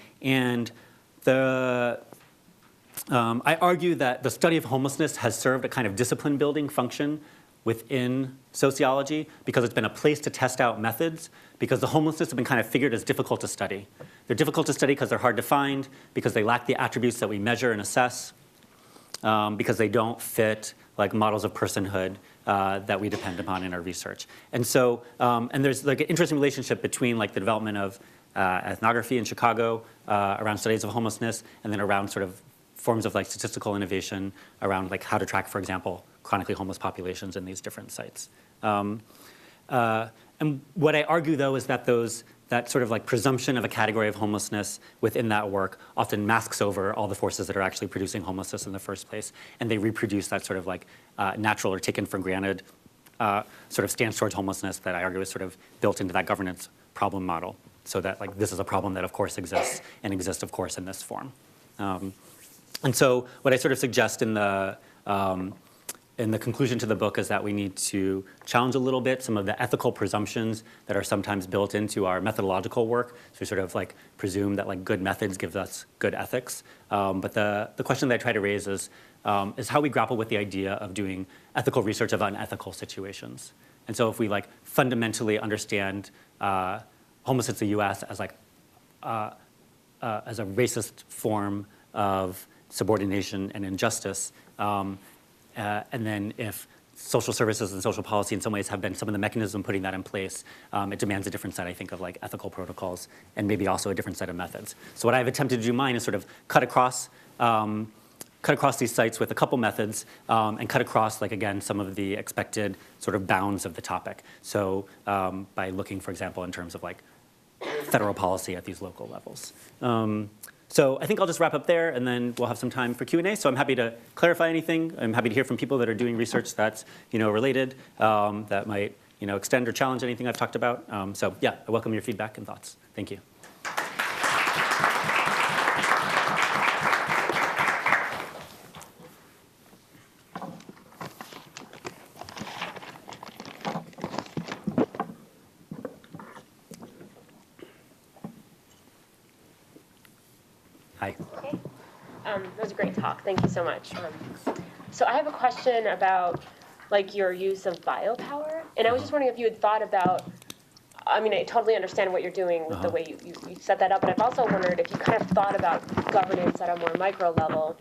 argue that the study of homelessness has served a kind of discipline building function within sociology because it's been a place to test out methods, because the homelessness have been kind of figured as difficult to study. They're difficult to study because they're hard to find, because they lack the attributes that we measure and assess, because they don't fit like models of personhood that we depend upon in our research. And so, and there's like an interesting relationship between like the development of ethnography in Chicago around studies of homelessness, and then around sort of forms of like statistical innovation around like how to track, for example, chronically homeless populations in these different sites. And what I argue, though, is that that sort of like presumption of a category of homelessness within that work often masks over all the forces that are actually producing homelessness in the first place, and they reproduce that sort of like natural or taken for granted sort of stance towards homelessness that I argue is sort of built into that governance problem model, so that like this is a problem that of course exists, and exists of course in this form. And so what I sort of suggest in the conclusion to the book is that we need to challenge a little bit some of the ethical presumptions that are sometimes built into our methodological work. So we sort of like presume that like good methods give us good ethics. But the question that I try to raise is how we grapple with the idea of doing ethical research of unethical situations. And so if we like fundamentally understand homelessness in the US as like as a racist form of subordination and injustice, and then if social services and social policy in some ways have been some of the mechanism putting that in place, it demands a different set, I think, of like ethical protocols and maybe also a different set of methods. So what I've attempted to do mine is sort of cut across these sites with a couple methods and cut across, like, again, some of the expected sort of bounds of the topic. So by looking, for example, in terms of like federal policy at these local levels. So I think I'll just wrap up there, and then we'll have some time for Q&A. So I'm happy to clarify anything. I'm happy to hear from people that are doing research that's related, that might extend or challenge anything I've talked about. So yeah, I welcome your feedback and thoughts. Thank you. Hi. Okay. That was a great talk. Thank you so much. So I have a question about like your use of biopower, and I was just wondering if you had thought about. I mean, I totally understand what you're doing with the way you set that up, but I've also wondered if you kind of thought about governance at a more micro level,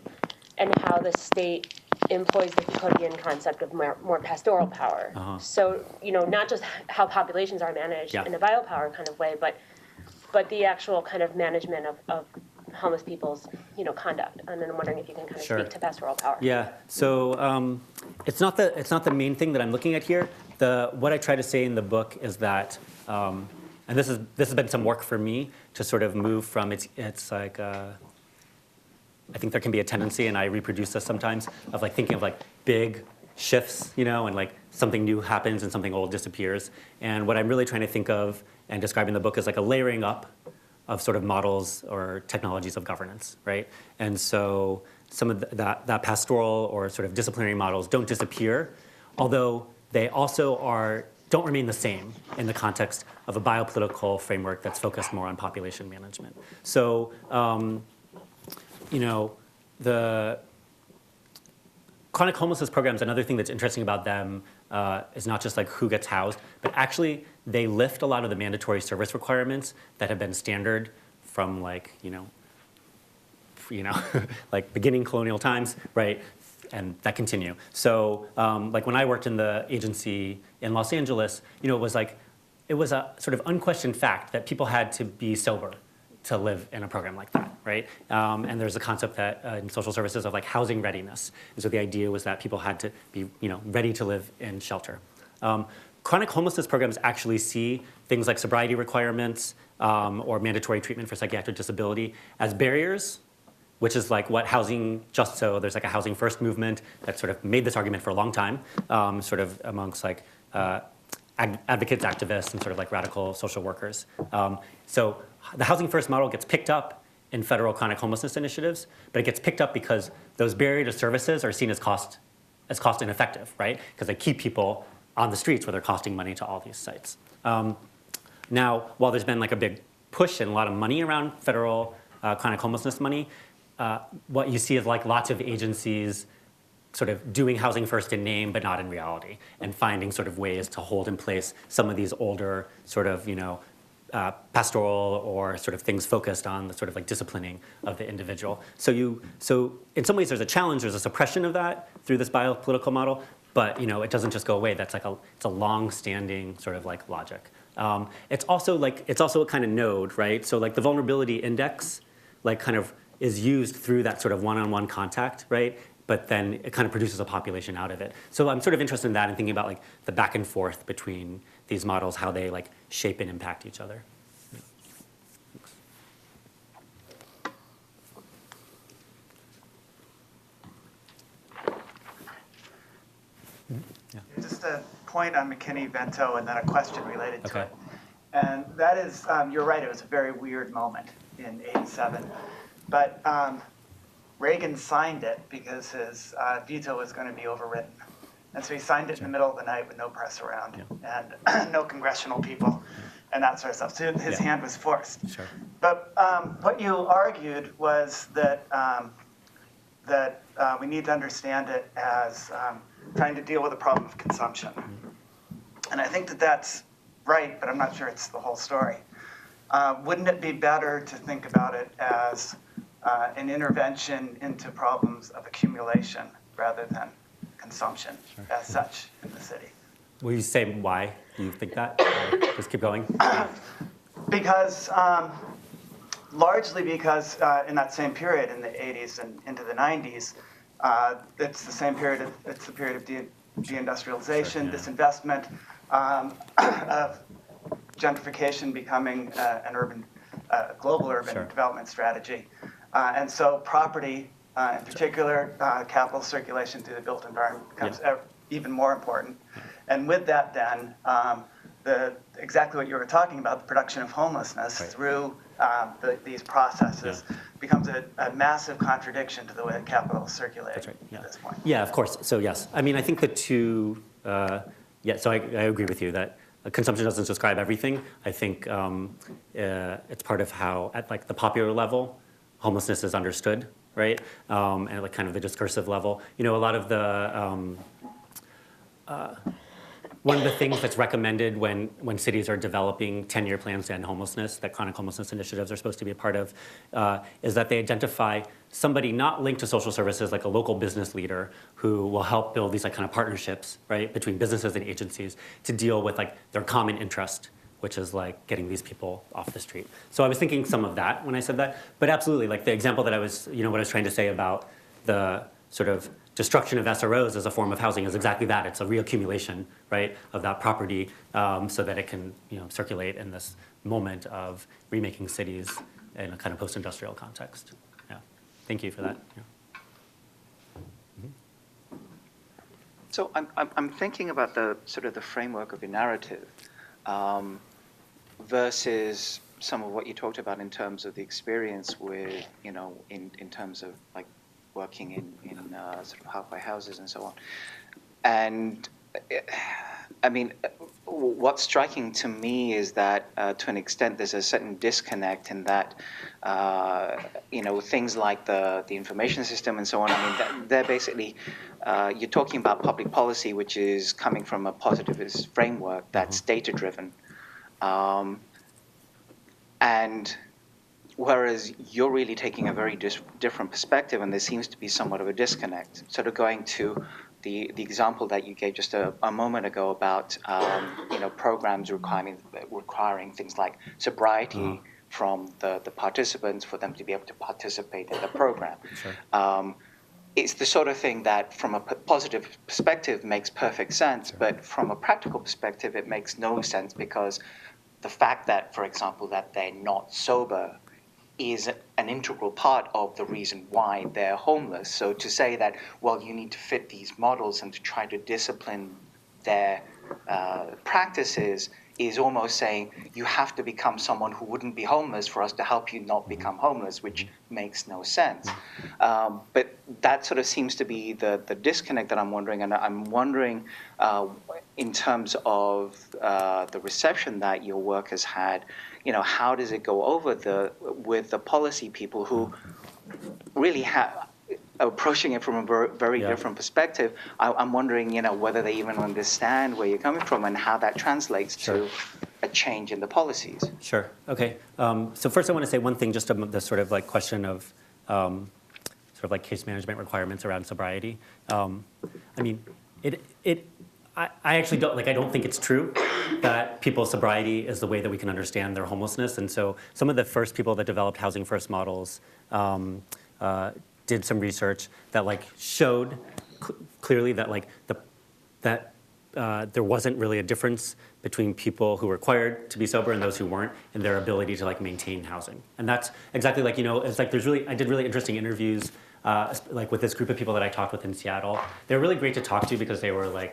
and how the state employs the Foucauldian concept of more pastoral power. So not just how populations are managed in a biopower kind of way, but the actual kind of management of homeless people's conduct. And then I'm wondering if you can kind of speak to pastoral power. Yeah. So it's not the main thing that I'm looking at here. What I try to say in the book is that, and this has been some work for me to sort of move from it's like I think there can be a tendency, and I reproduce this sometimes, of like thinking of like big shifts, and like something new happens and something old disappears. And what I'm really trying to think of and describe in the book is like a layering up of sort of models or technologies of governance, right? And so some of that pastoral or sort of disciplinary models don't disappear, although they also don't remain the same in the context of a biopolitical framework that's focused more on population management. So, the chronic homelessness programs, another thing that's interesting about them is not just like who gets housed, but actually they lift a lot of the mandatory service requirements that have been standard from like, like beginning colonial times, right? And that continue. So like when I worked in the agency in Los Angeles, it was a sort of unquestioned fact that people had to be sober to live in a program like that, right? And there's a concept that in social services of like housing readiness. And so the idea was that people had to be, ready to live in shelter. Chronic homelessness programs actually see things like sobriety requirements or mandatory treatment for psychiatric disability as barriers, which is like what housing, just so there's like a housing first movement that sort of made this argument for a long time, sort of amongst like advocates, activists, and sort of like radical social workers. So the housing first model gets picked up in federal chronic homelessness initiatives, but it gets picked up because those barrier to services are seen as cost ineffective, right? Because they keep people on the streets where they're costing money to all these sites. Now, while there's been like a big push and a lot of money around federal chronic homelessness money, what you see is like lots of agencies sort of doing housing first in name, but not in reality, and finding sort of ways to hold in place some of these older sort of, pastoral or sort of things focused on the sort of like disciplining of the individual. So in some ways there's a challenge, there's a suppression of that through this biopolitical model, but it doesn't just go away. That's like it's a long-standing sort of like logic. It's also a kind of node, right? So like the vulnerability index, like kind of is used through that sort of one-on-one contact, right? But then it kind of produces a population out of it. So I'm sort of interested in that and thinking about like the back and forth between these models, how they like shape and impact each other. Yeah. Just a point on McKinneyVento and then a question related to Okay. it. And that is, you're right, it was a very weird moment in '87. But Reagan signed it because his veto was going to be overridden. And so he signed it in the middle of the night with no press around and no congressional people and that sort of stuff. So his hand was forced. Sure. But what you argued was that, we need to understand it as trying to deal with the problem of consumption. And I think that that's right, but I'm not sure it's the whole story. Wouldn't it be better to think about it as an intervention into problems of accumulation rather than consumption as such in the city? Will you say why you think that? Just keep going. Because, largely because in that same period in the 80s and into the 90s, it's the same period, it's the period of deindustrialization, disinvestment, of gentrification becoming an urban, global urban development strategy. And so property, in particular, capital circulation through the built environment becomes even more important. And with that then, exactly what you were talking about, the production of homelessness through these processes becomes a massive contradiction to the way that capital is circulated at this point. Yeah, of course. So yes, I mean, I think the two, so I agree with you that consumption doesn't describe everything. I think it's part of how, at like the popular level, homelessness is understood, right? And at like kind of the discursive level. A lot of the, one of the things that's recommended when cities are developing 10-year plans to end homelessness, that chronic homelessness initiatives are supposed to be a part of, is that they identify somebody not linked to social services, like a local business leader who will help build these like kind of partnerships, right, between businesses and agencies to deal with like their common interest, which is like getting these people off the street. So I was thinking some of that when I said that, but absolutely, like the example that I was, what I was trying to say about the sort of destruction of SROs as a form of housing is exactly that. It's a reaccumulation, right, of that property so that it can, circulate in this moment of remaking cities in a kind of post-industrial context. Yeah, thank you for that. Yeah. So I'm thinking about the sort of the framework of your narrative versus some of what you talked about in terms of the experience with, in terms of like working in sort of halfway houses and so on. And I mean, what's striking to me is that to an extent there's a certain disconnect in that, things like the information system and so on, I mean, they're basically, you're talking about public policy, which is coming from a positivist framework that's data-driven. And whereas you're really taking a very different perspective, and there seems to be somewhat of a disconnect. Sort of going to the example that you gave just a moment ago about programs requiring things like sobriety from the participants for them to be able to participate in the program. Sure. It's the sort of thing that from a positive perspective makes perfect sense, but from a practical perspective it makes no sense, because the fact that, for example, that they're not sober is an integral part of the reason why they're homeless. So to say that, well, you need to fit these models and to try to discipline their practices is almost saying you have to become someone who wouldn't be homeless for us to help you not become homeless, which makes no sense. But that sort of seems to be the disconnect that I'm wondering, and I'm wondering in terms of the reception that your work has had, how does it go over with the policy people who really have approaching it from a very different perspective? I'm wondering, whether they even understand where you're coming from and how that translates to a change in the policies. Sure. Okay. So first, I want to say one thing, just about the sort of like question of sort of like case management requirements around sobriety. I mean, I actually don't I don't think it's true that people's sobriety is the way that we can understand their homelessness. And so some of the first people that developed housing first models did some research that showed clearly that there wasn't really a difference between people who were required to be sober and those who weren't in their ability to maintain housing. And that's exactly it's I did really interesting interviews with this group of people that I talked with in Seattle. They were really great to talk to because they were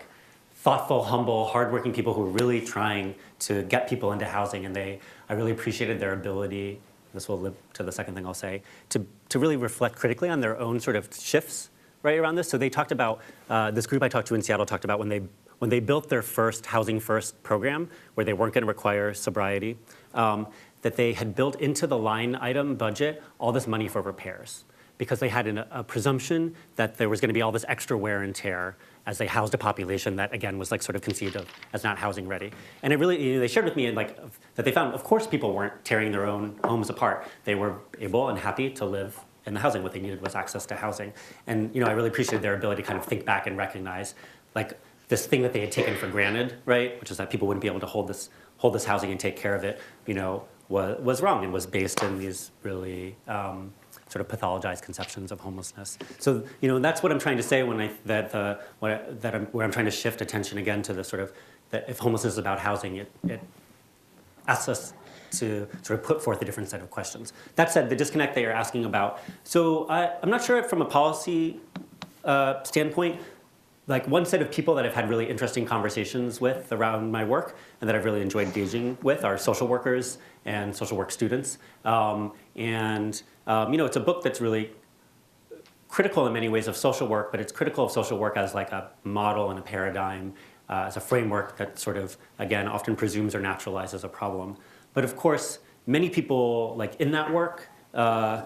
thoughtful, humble, hardworking people who were really trying to get people into housing, and I really appreciated their ability, this will live to the second thing I'll say, to really reflect critically on their own sort of shifts right around this. So they talked about, this group I talked to in Seattle talked about when they built their first Housing First program, where they weren't going to require sobriety, that they had built into the line item budget all this money for repairs, because they had a presumption that there was going to be all this extra wear and tear as they housed a population that, again, was sort of conceived of as not housing ready. And it really, they shared with me that they found, of course, people weren't tearing their own homes apart. They were able and happy to live in the housing. What they needed was access to housing. And I really appreciated their ability to kind of think back and recognize this thing that they had taken for granted, right, which is that people wouldn't be able to hold this housing and take care of it, was wrong and was based in these really sort of pathologized conceptions of homelessness. So, that's what I'm trying to say when I'm trying to shift attention again to the sort of, that if homelessness is about housing, it asks us to sort of put forth a different set of questions. That said, the disconnect that you're asking about, so I'm not sure from a policy standpoint, one set of people that I've had really interesting conversations with around my work and that I've really enjoyed engaging with are social workers and social work students. It's a book that's really critical in many ways of social work, but it's critical of social work as a model and a paradigm, as a framework that sort of, again, often presumes or naturalizes a problem. But of course, many people in that work, they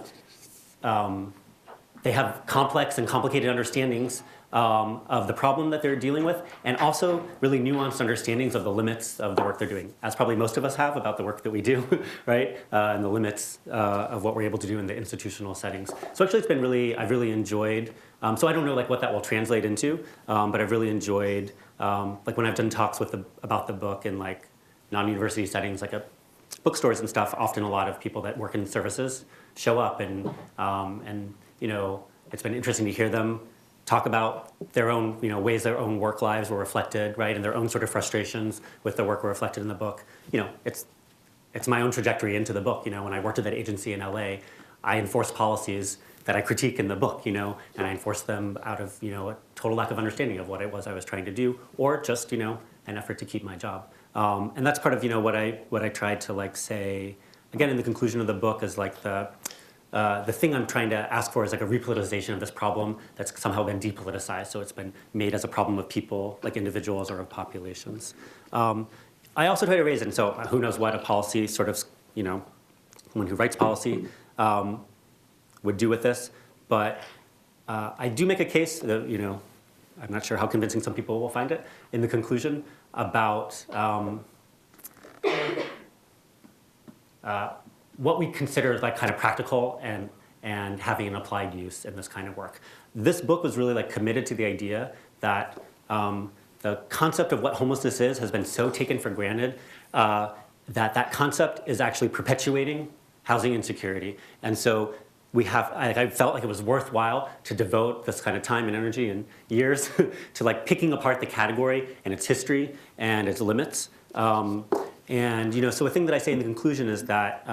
have complex and complicated understandings of the problem that they're dealing with, and also really nuanced understandings of the limits of the work they're doing, as probably most of us have about the work that we do, right? And the limits of what we're able to do in the institutional settings. So actually I've really enjoyed, so I don't know what that will translate into, but I've really enjoyed, when I've done talks about the book in non-university settings, bookstores and stuff, often a lot of people that work in services show up, and it's been interesting to hear them talk about their own, ways their own work lives were reflected, right, and their own sort of frustrations with the work were reflected in the book. It's my own trajectory into the book. When I worked at that agency in LA, I enforced policies that I critique in the book, and I enforced them out of, a total lack of understanding of what it was I was trying to do, or just, an effort to keep my job. And that's part of, what I tried to say, again, in the conclusion of the book is the thing I'm trying to ask for is a repoliticization of this problem that's somehow been depoliticized. So it's been made as a problem of people, individuals or of populations. I also try to raise, and so who knows what a policy sort of, someone who writes policy would do with this. But I do make a case that, I'm not sure how convincing some people will find it, in the conclusion what we consider like kind of practical and having an applied use in this kind of work. This book was really like committed to the idea that the concept of what homelessness is has been so taken for granted that concept is actually perpetuating housing insecurity. And so I felt like it was worthwhile to devote this kind of time and energy and years to like picking apart the category and its history and its limits. And so a thing that I say in the conclusion is that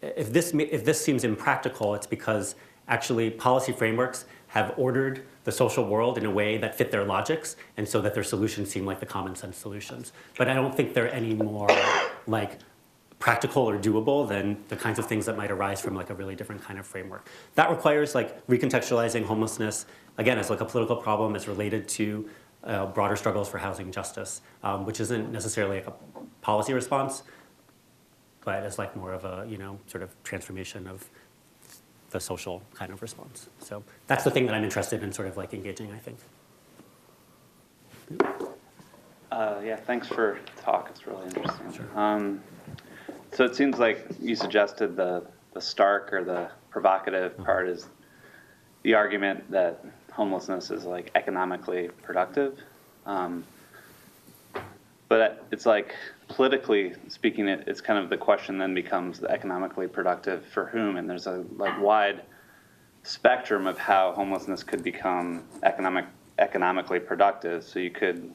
if this seems impractical, it's because actually policy frameworks have ordered the social world in a way that fit their logics, and so that their solutions seem like the common sense solutions. But I don't think they're any more like practical or doable than the kinds of things that might arise from like a really different kind of framework. That requires like recontextualizing homelessness, again, as like a political problem. It's related to broader struggles for housing justice, which isn't necessarily a policy response, but it's like more of a, sort of transformation of the social kind of response. So that's the thing that I'm interested in sort of like engaging, I think. Yeah, thanks for the talk. It's really interesting. Sure. So it seems like you suggested the stark or the provocative part is the argument that homelessness is like economically productive. But it's like politically speaking, it's kind of the question then becomes the economically productive for whom? And there's a like wide spectrum of how homelessness could become economically productive. So you could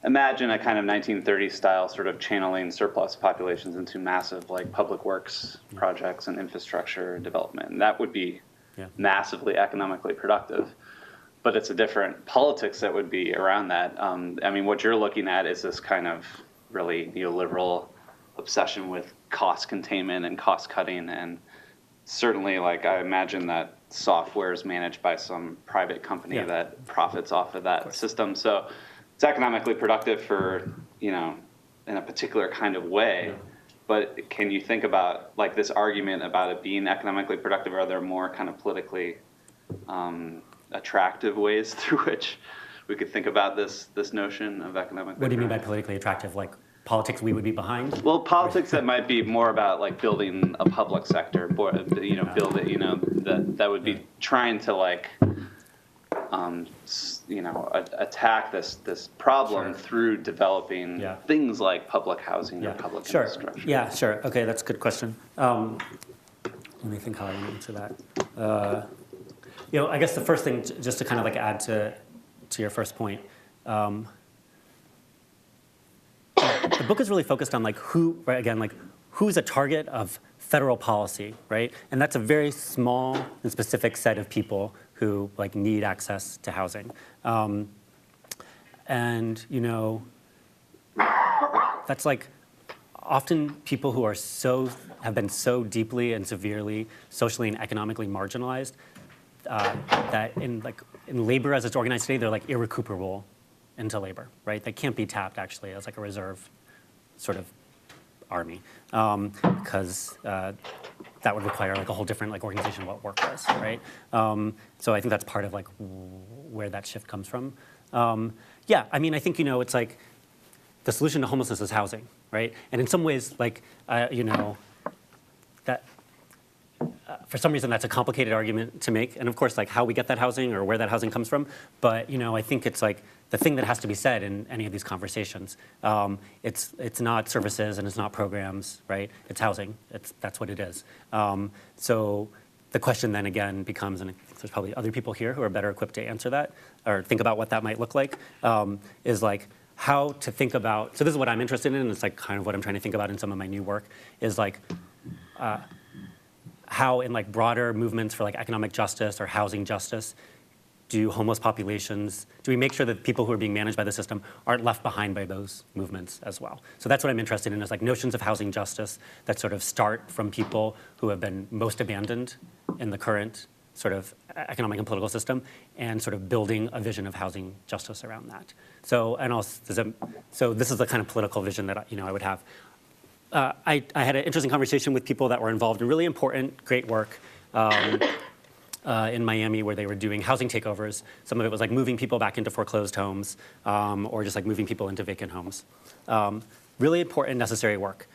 imagine a kind of 1930s style sort of channeling surplus populations into massive like public works projects and infrastructure development. And that would be massively economically productive. But it's a different politics that would be around that. I mean, what you're looking at is this kind of really neoliberal obsession with cost containment and cost cutting. And certainly, like, I imagine that software is managed by some private company that profits off of that system. So it's economically productive for, in a particular kind of way. But can you think about, like, this argument about it being economically productive? Are there more kind of politically attractive ways through which we could think about this notion of economically. What do you mean by politically attractive? Like politics we would be behind? Well, politics that might be more about like building a public sector, build it, that would be trying to like, attack this problem through developing things like public housing or public infrastructure. Yeah, sure. Okay, that's a good question. Let me think how I want to answer that. I guess the first thing, just to kind of like add to your first point, the book is really focused on like who's a target of federal policy, right? And that's a very small and specific set of people who like need access to housing. That's like often people who have been so deeply and severely socially and economically marginalized that in labor as it's organized today, they're like irrecuperable into labor, right? They can't be tapped actually as like a reserve sort of army, because that would require like a whole different like organization of what work is, right? So I think that's part of like where that shift comes from. I mean, I think it's like the solution to homelessness is housing, right? And in some ways, like that. For some reason, that's a complicated argument to make, and of course, like how we get that housing or where that housing comes from. But I think it's like the thing that has to be said in any of these conversations. It's not services and it's not programs, right? It's housing. That's what it is. So the question then again becomes, and there's probably other people here who are better equipped to answer that or think about what that might look like, is like how to think about. So this is what I'm interested in. And it's like kind of what I'm trying to think about in some of my new work is like. How in like broader movements for like economic justice or housing justice, do we make sure that people who are being managed by the system aren't left behind by those movements as well? So that's what I'm interested in is like notions of housing justice that sort of start from people who have been most abandoned in the current sort of economic and political system and sort of building a vision of housing justice around that. So this is the kind of political vision that I would have. I had an interesting conversation with people that were involved in really important, great work in Miami where they were doing housing takeovers. Some of it was like moving people back into foreclosed homes or just like moving people into vacant homes. Really important, necessary work.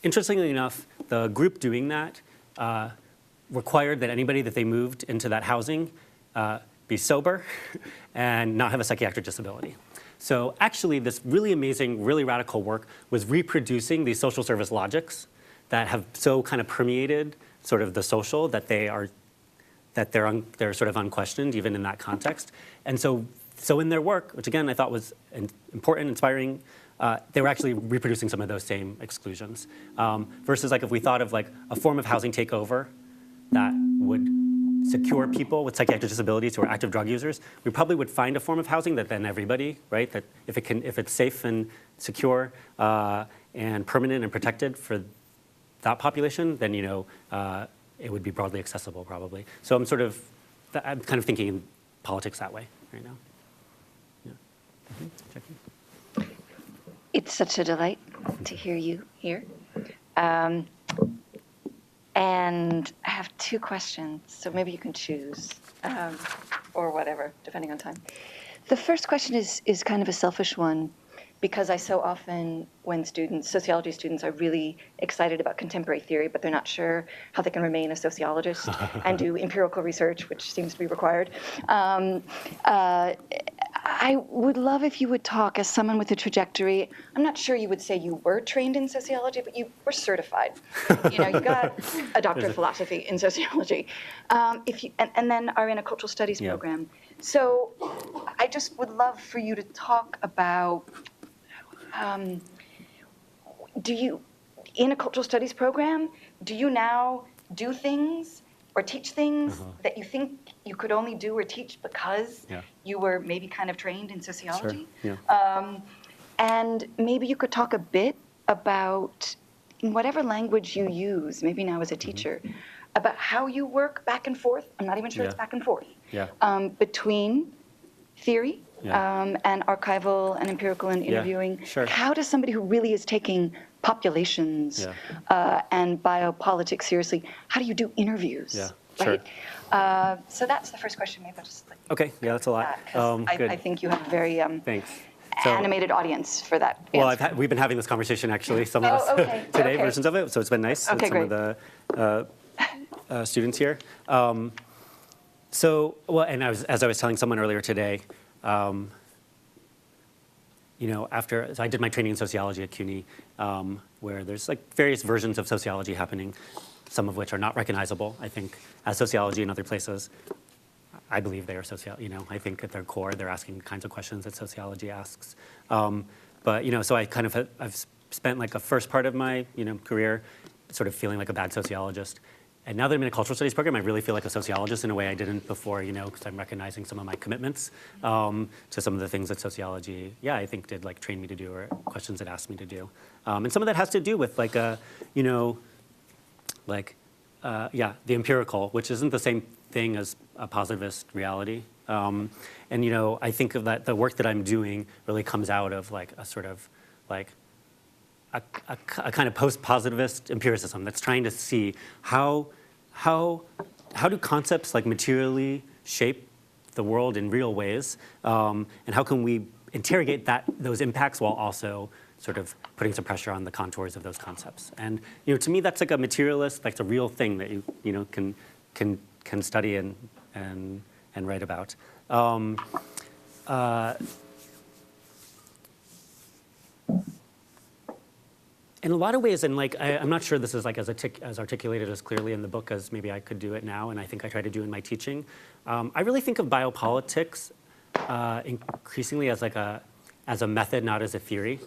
Interestingly enough, the group doing that required that anybody that they moved into that housing be sober and not have a psychiatric disability. So actually, this really amazing, really radical work was reproducing these social service logics that have so kind of permeated sort of the social that they're sort of unquestioned even in that context. And so in their work, which again I thought was important, inspiring, they were actually reproducing some of those same exclusions. Versus like if we thought of like a form of housing takeover that would secure people with psychiatric disabilities who are active drug users, we probably would find a form of housing that then everybody, right, that if it's safe and secure and permanent and protected for that population, then it would be broadly accessible probably. So I'm kind of thinking in politics that way right now. Yeah. Jackie? It's such a delight to hear you here. And I have two questions, so maybe you can choose, or whatever, depending on time. The first question is kind of a selfish one, because I so often, when sociology students are really excited about contemporary theory, but they're not sure how they can remain a sociologist and do empirical research, which seems to be required. I would love if you would talk as someone with a trajectory. I'm not sure you would say you were trained in sociology, but you were certified. You got a doctorate of philosophy in sociology, and then are in a cultural studies program. So I just would love for you to talk about, in a cultural studies program, do you now do things or teach things that you think you could only do or teach because you were maybe kind of trained in sociology? Sure. Yeah. And maybe you could talk a bit about, in whatever language you use, maybe now as a teacher, about how you work back and forth. I'm not even sure it's back and forth. Between theory and archival and empirical and interviewing. Sure. How does somebody who really is taking populations and biopolitics seriously, how do you do interviews? Yeah, right? sure. So that's the first question. Maybe I'll just Okay, yeah, that's a lot. that, 'cause I think you have a very Thanks. So, animated audience for that well, answer. we've been having this conversation actually, some of us today, versions of it, so it's been nice with some of the students here. And as I was telling someone earlier today, so I did my training in sociology at CUNY, where there's like various versions of sociology happening, some of which are not recognizable, I think, as sociology in other places. I believe they are I think at their core, they're asking the kinds of questions that sociology asks. So I've spent like a first part of my, career sort of feeling like a bad sociologist. And now that I'm in a cultural studies program, I really feel like a sociologist in a way I didn't before, because I'm recognizing some of my commitments to some of the things that sociology, I think did like train me to do or questions it asked me to do. And some of that has to do with like the empirical, which isn't the same thing as a positivist reality. I think of that, the work that I'm doing really comes out of like a sort of like a kind of post-positivist empiricism that's trying to see how do concepts like materially shape the world in real ways, and how can we interrogate those impacts while also sort of putting some pressure on the contours of those concepts. And to me, that's like a materialist, that's a real thing that you can study and write about. In a lot of ways, and like I'm not sure this is like as articulated as clearly in the book as maybe I could do it now, and I think I try to do in my teaching. I really think of biopolitics increasingly as as a method, not as a theory.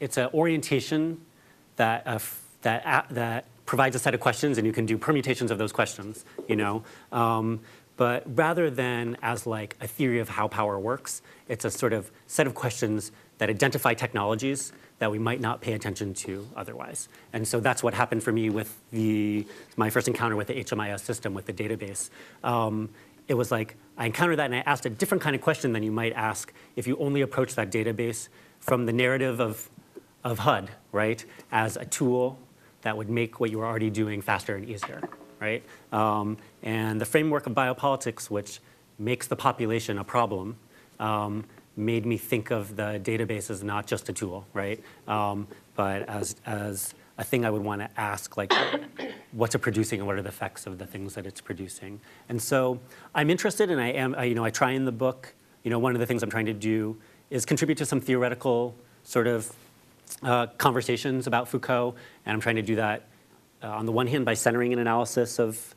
It's an orientation that provides a set of questions, and you can do permutations of those questions. But rather than as like a theory of how power works, it's a sort of set of questions that identify technologies that we might not pay attention to otherwise. And so that's what happened for me with my first encounter with the HMIS system, with the database. It was like I encountered that and I asked a different kind of question than you might ask if you only approach that database from the narrative of HUD, right, as a tool that would make what you were already doing faster and easier, right? And the framework of biopolitics, which makes the population a problem, made me think of the database as not just a tool, right? But as a thing I would want to ask, like, what's it producing and what are the effects of the things that it's producing? And so I'm interested, and I try in the book, one of the things I'm trying to do is contribute to some theoretical sort of conversations about Foucault, and I'm trying to do that on the one hand by centering an analysis of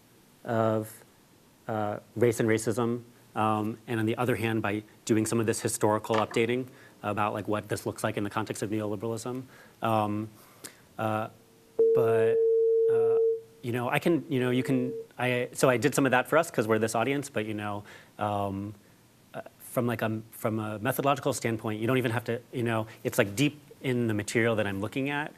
race and racism, and on the other hand by doing some of this historical updating about like what this looks like in the context of neoliberalism. So I did some of that for us because we're this audience, but from a methodological standpoint, you don't even have to, it's like deep in the material that I'm looking at,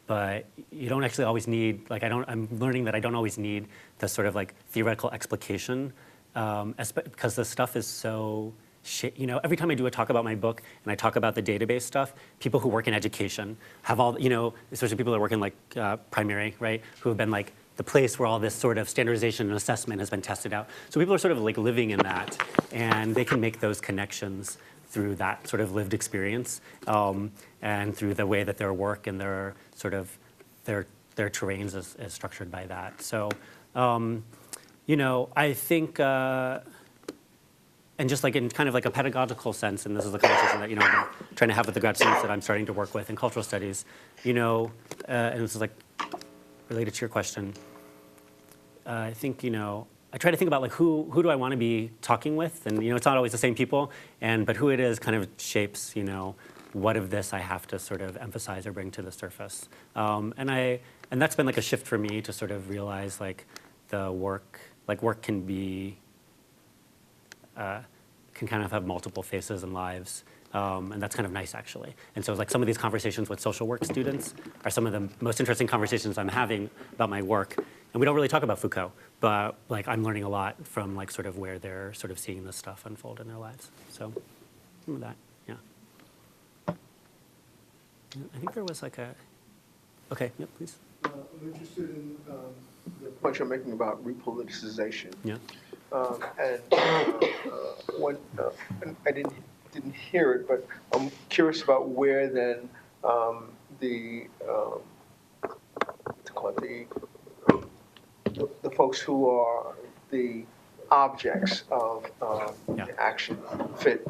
but you don't actually always need, I'm learning that I don't always need the sort of like theoretical explication, because the stuff is so every time I do a talk about my book and I talk about the database stuff, people who work in education have all, especially people that work in like primary, right, who have been like the place where all this sort of standardization and assessment has been tested out. So people are sort of like living in that, and they can make those connections through that sort of lived experience, and through the way that their work and their sort of their terrains is structured by that. So, I think. And just like in kind of like a pedagogical sense, and this is the conversation that I'm trying to have with the grad students that I'm starting to work with in cultural studies, and this is like related to your question. I think I try to think about like who do I want to be talking with, and it's not always the same people, but who it is kind of shapes what of this I have to sort of emphasize or bring to the surface, and that's been like a shift for me to sort of realize like the work can be. Can kind of have multiple faces and lives, and that's kind of nice actually. And so like some of these conversations with social work students are some of the most interesting conversations I'm having about my work. And we don't really talk about Foucault, but like I'm learning a lot from like sort of where they're sort of seeing this stuff unfold in their lives. So some of that, yeah. I think there was like a, okay, yep, please. I'm interested in the point you're making about repoliticization. Yeah. When I didn't hear it, but I'm curious about where then the folks who are the objects of the action fit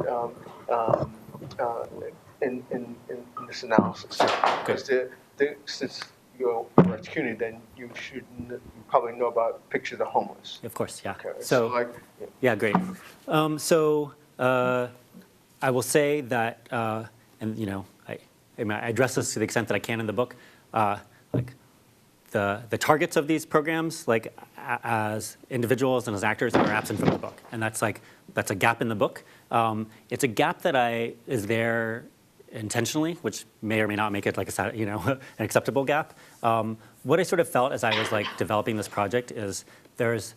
in this analysis. Because since you're at CUNY, then you probably know about Picture the Homeless. Of course, yeah. Okay. So like, yeah, great. I will say that, and I address this to the extent that I can in the book. Like the targets of these programs, like as individuals and as actors, are absent from the book, and that's a gap in the book. It's a gap that is there intentionally, which may or may not make it like an acceptable gap. What I sort of felt as I was like developing this project is there is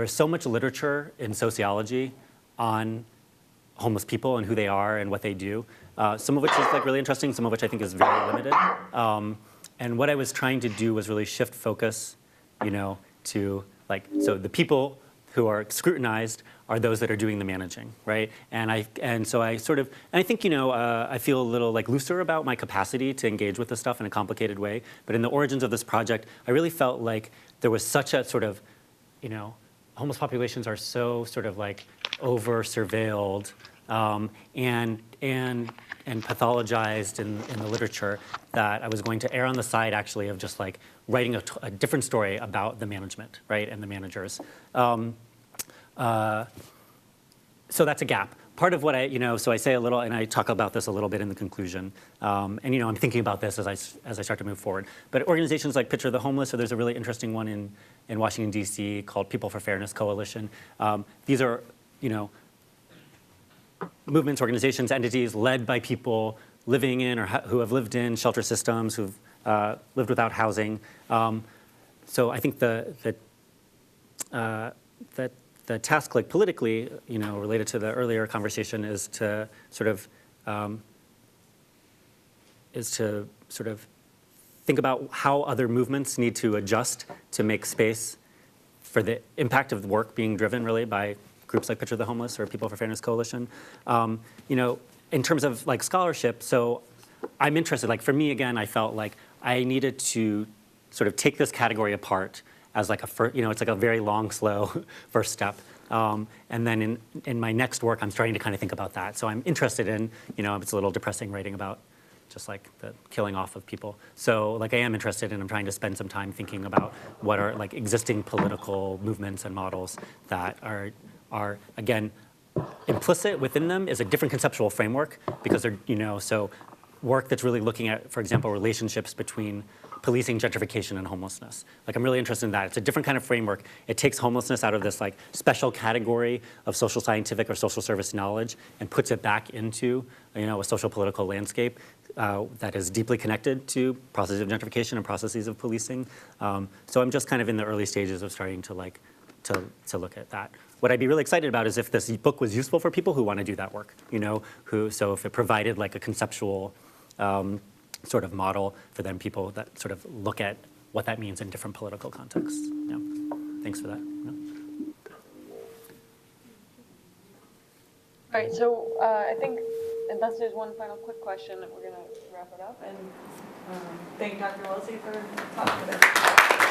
so much literature in sociology on homeless people and who they are and what they do. Some of which is like really interesting, some of which I think is very limited. And what I was trying to do was really shift focus, to like, so the people who are scrutinized are those that are doing the managing, right? And I think, I feel a little like looser about my capacity to engage with this stuff in a complicated way. But in the origins of this project, I really felt like there was such a sort of, homeless populations are so sort of like over-surveilled and pathologized in the literature that I was going to err on the side actually of just like writing a different story about the management, right, and the managers. So that's a gap. Part of what so I say a little, and I talk about this a little bit in the conclusion, and I'm thinking about this as I start to move forward. But organizations like Picture the Homeless, so there's a really interesting one in Washington, D.C. called People for Fairness Coalition. These are, movements, organizations, entities led by people living in or who have lived in shelter systems, who've lived without housing. So I think the task, like politically, related to the earlier conversation, is to sort of think about how other movements need to adjust to make space for the impact of the work being driven really by groups like Picture the Homeless or People for Fairness Coalition. in terms of like scholarship, so I'm interested, like for me again, I felt like I needed to sort of take this category apart as like it's like a very long, slow first step. And then in my next work, I'm starting to kind of think about that. So I'm interested in, it's a little depressing writing about just like the killing off of people. So like I am interested and I'm trying to spend some time thinking about what are like existing political movements and models that are again, implicit within them is a different conceptual framework because they're, so work that's really looking at, for example, relationships between policing, gentrification, and homelessness. Like I'm really interested in that. It's a different kind of framework. It takes homelessness out of this like special category of social scientific or social service knowledge and puts it back into, a social political landscape that is deeply connected to processes of gentrification and processes of policing. So I'm just kind of in the early stages of starting to like, to look at that. What I'd be really excited about is if this book was useful for people who want to do that work, so if it provided like a conceptual sort of model for them, people that sort of look at what that means in different political contexts. Yeah. Thanks for that. Yeah. All right, so I think unless there's one final quick question, we're going to wrap it up and thank Dr. Willse for talking today.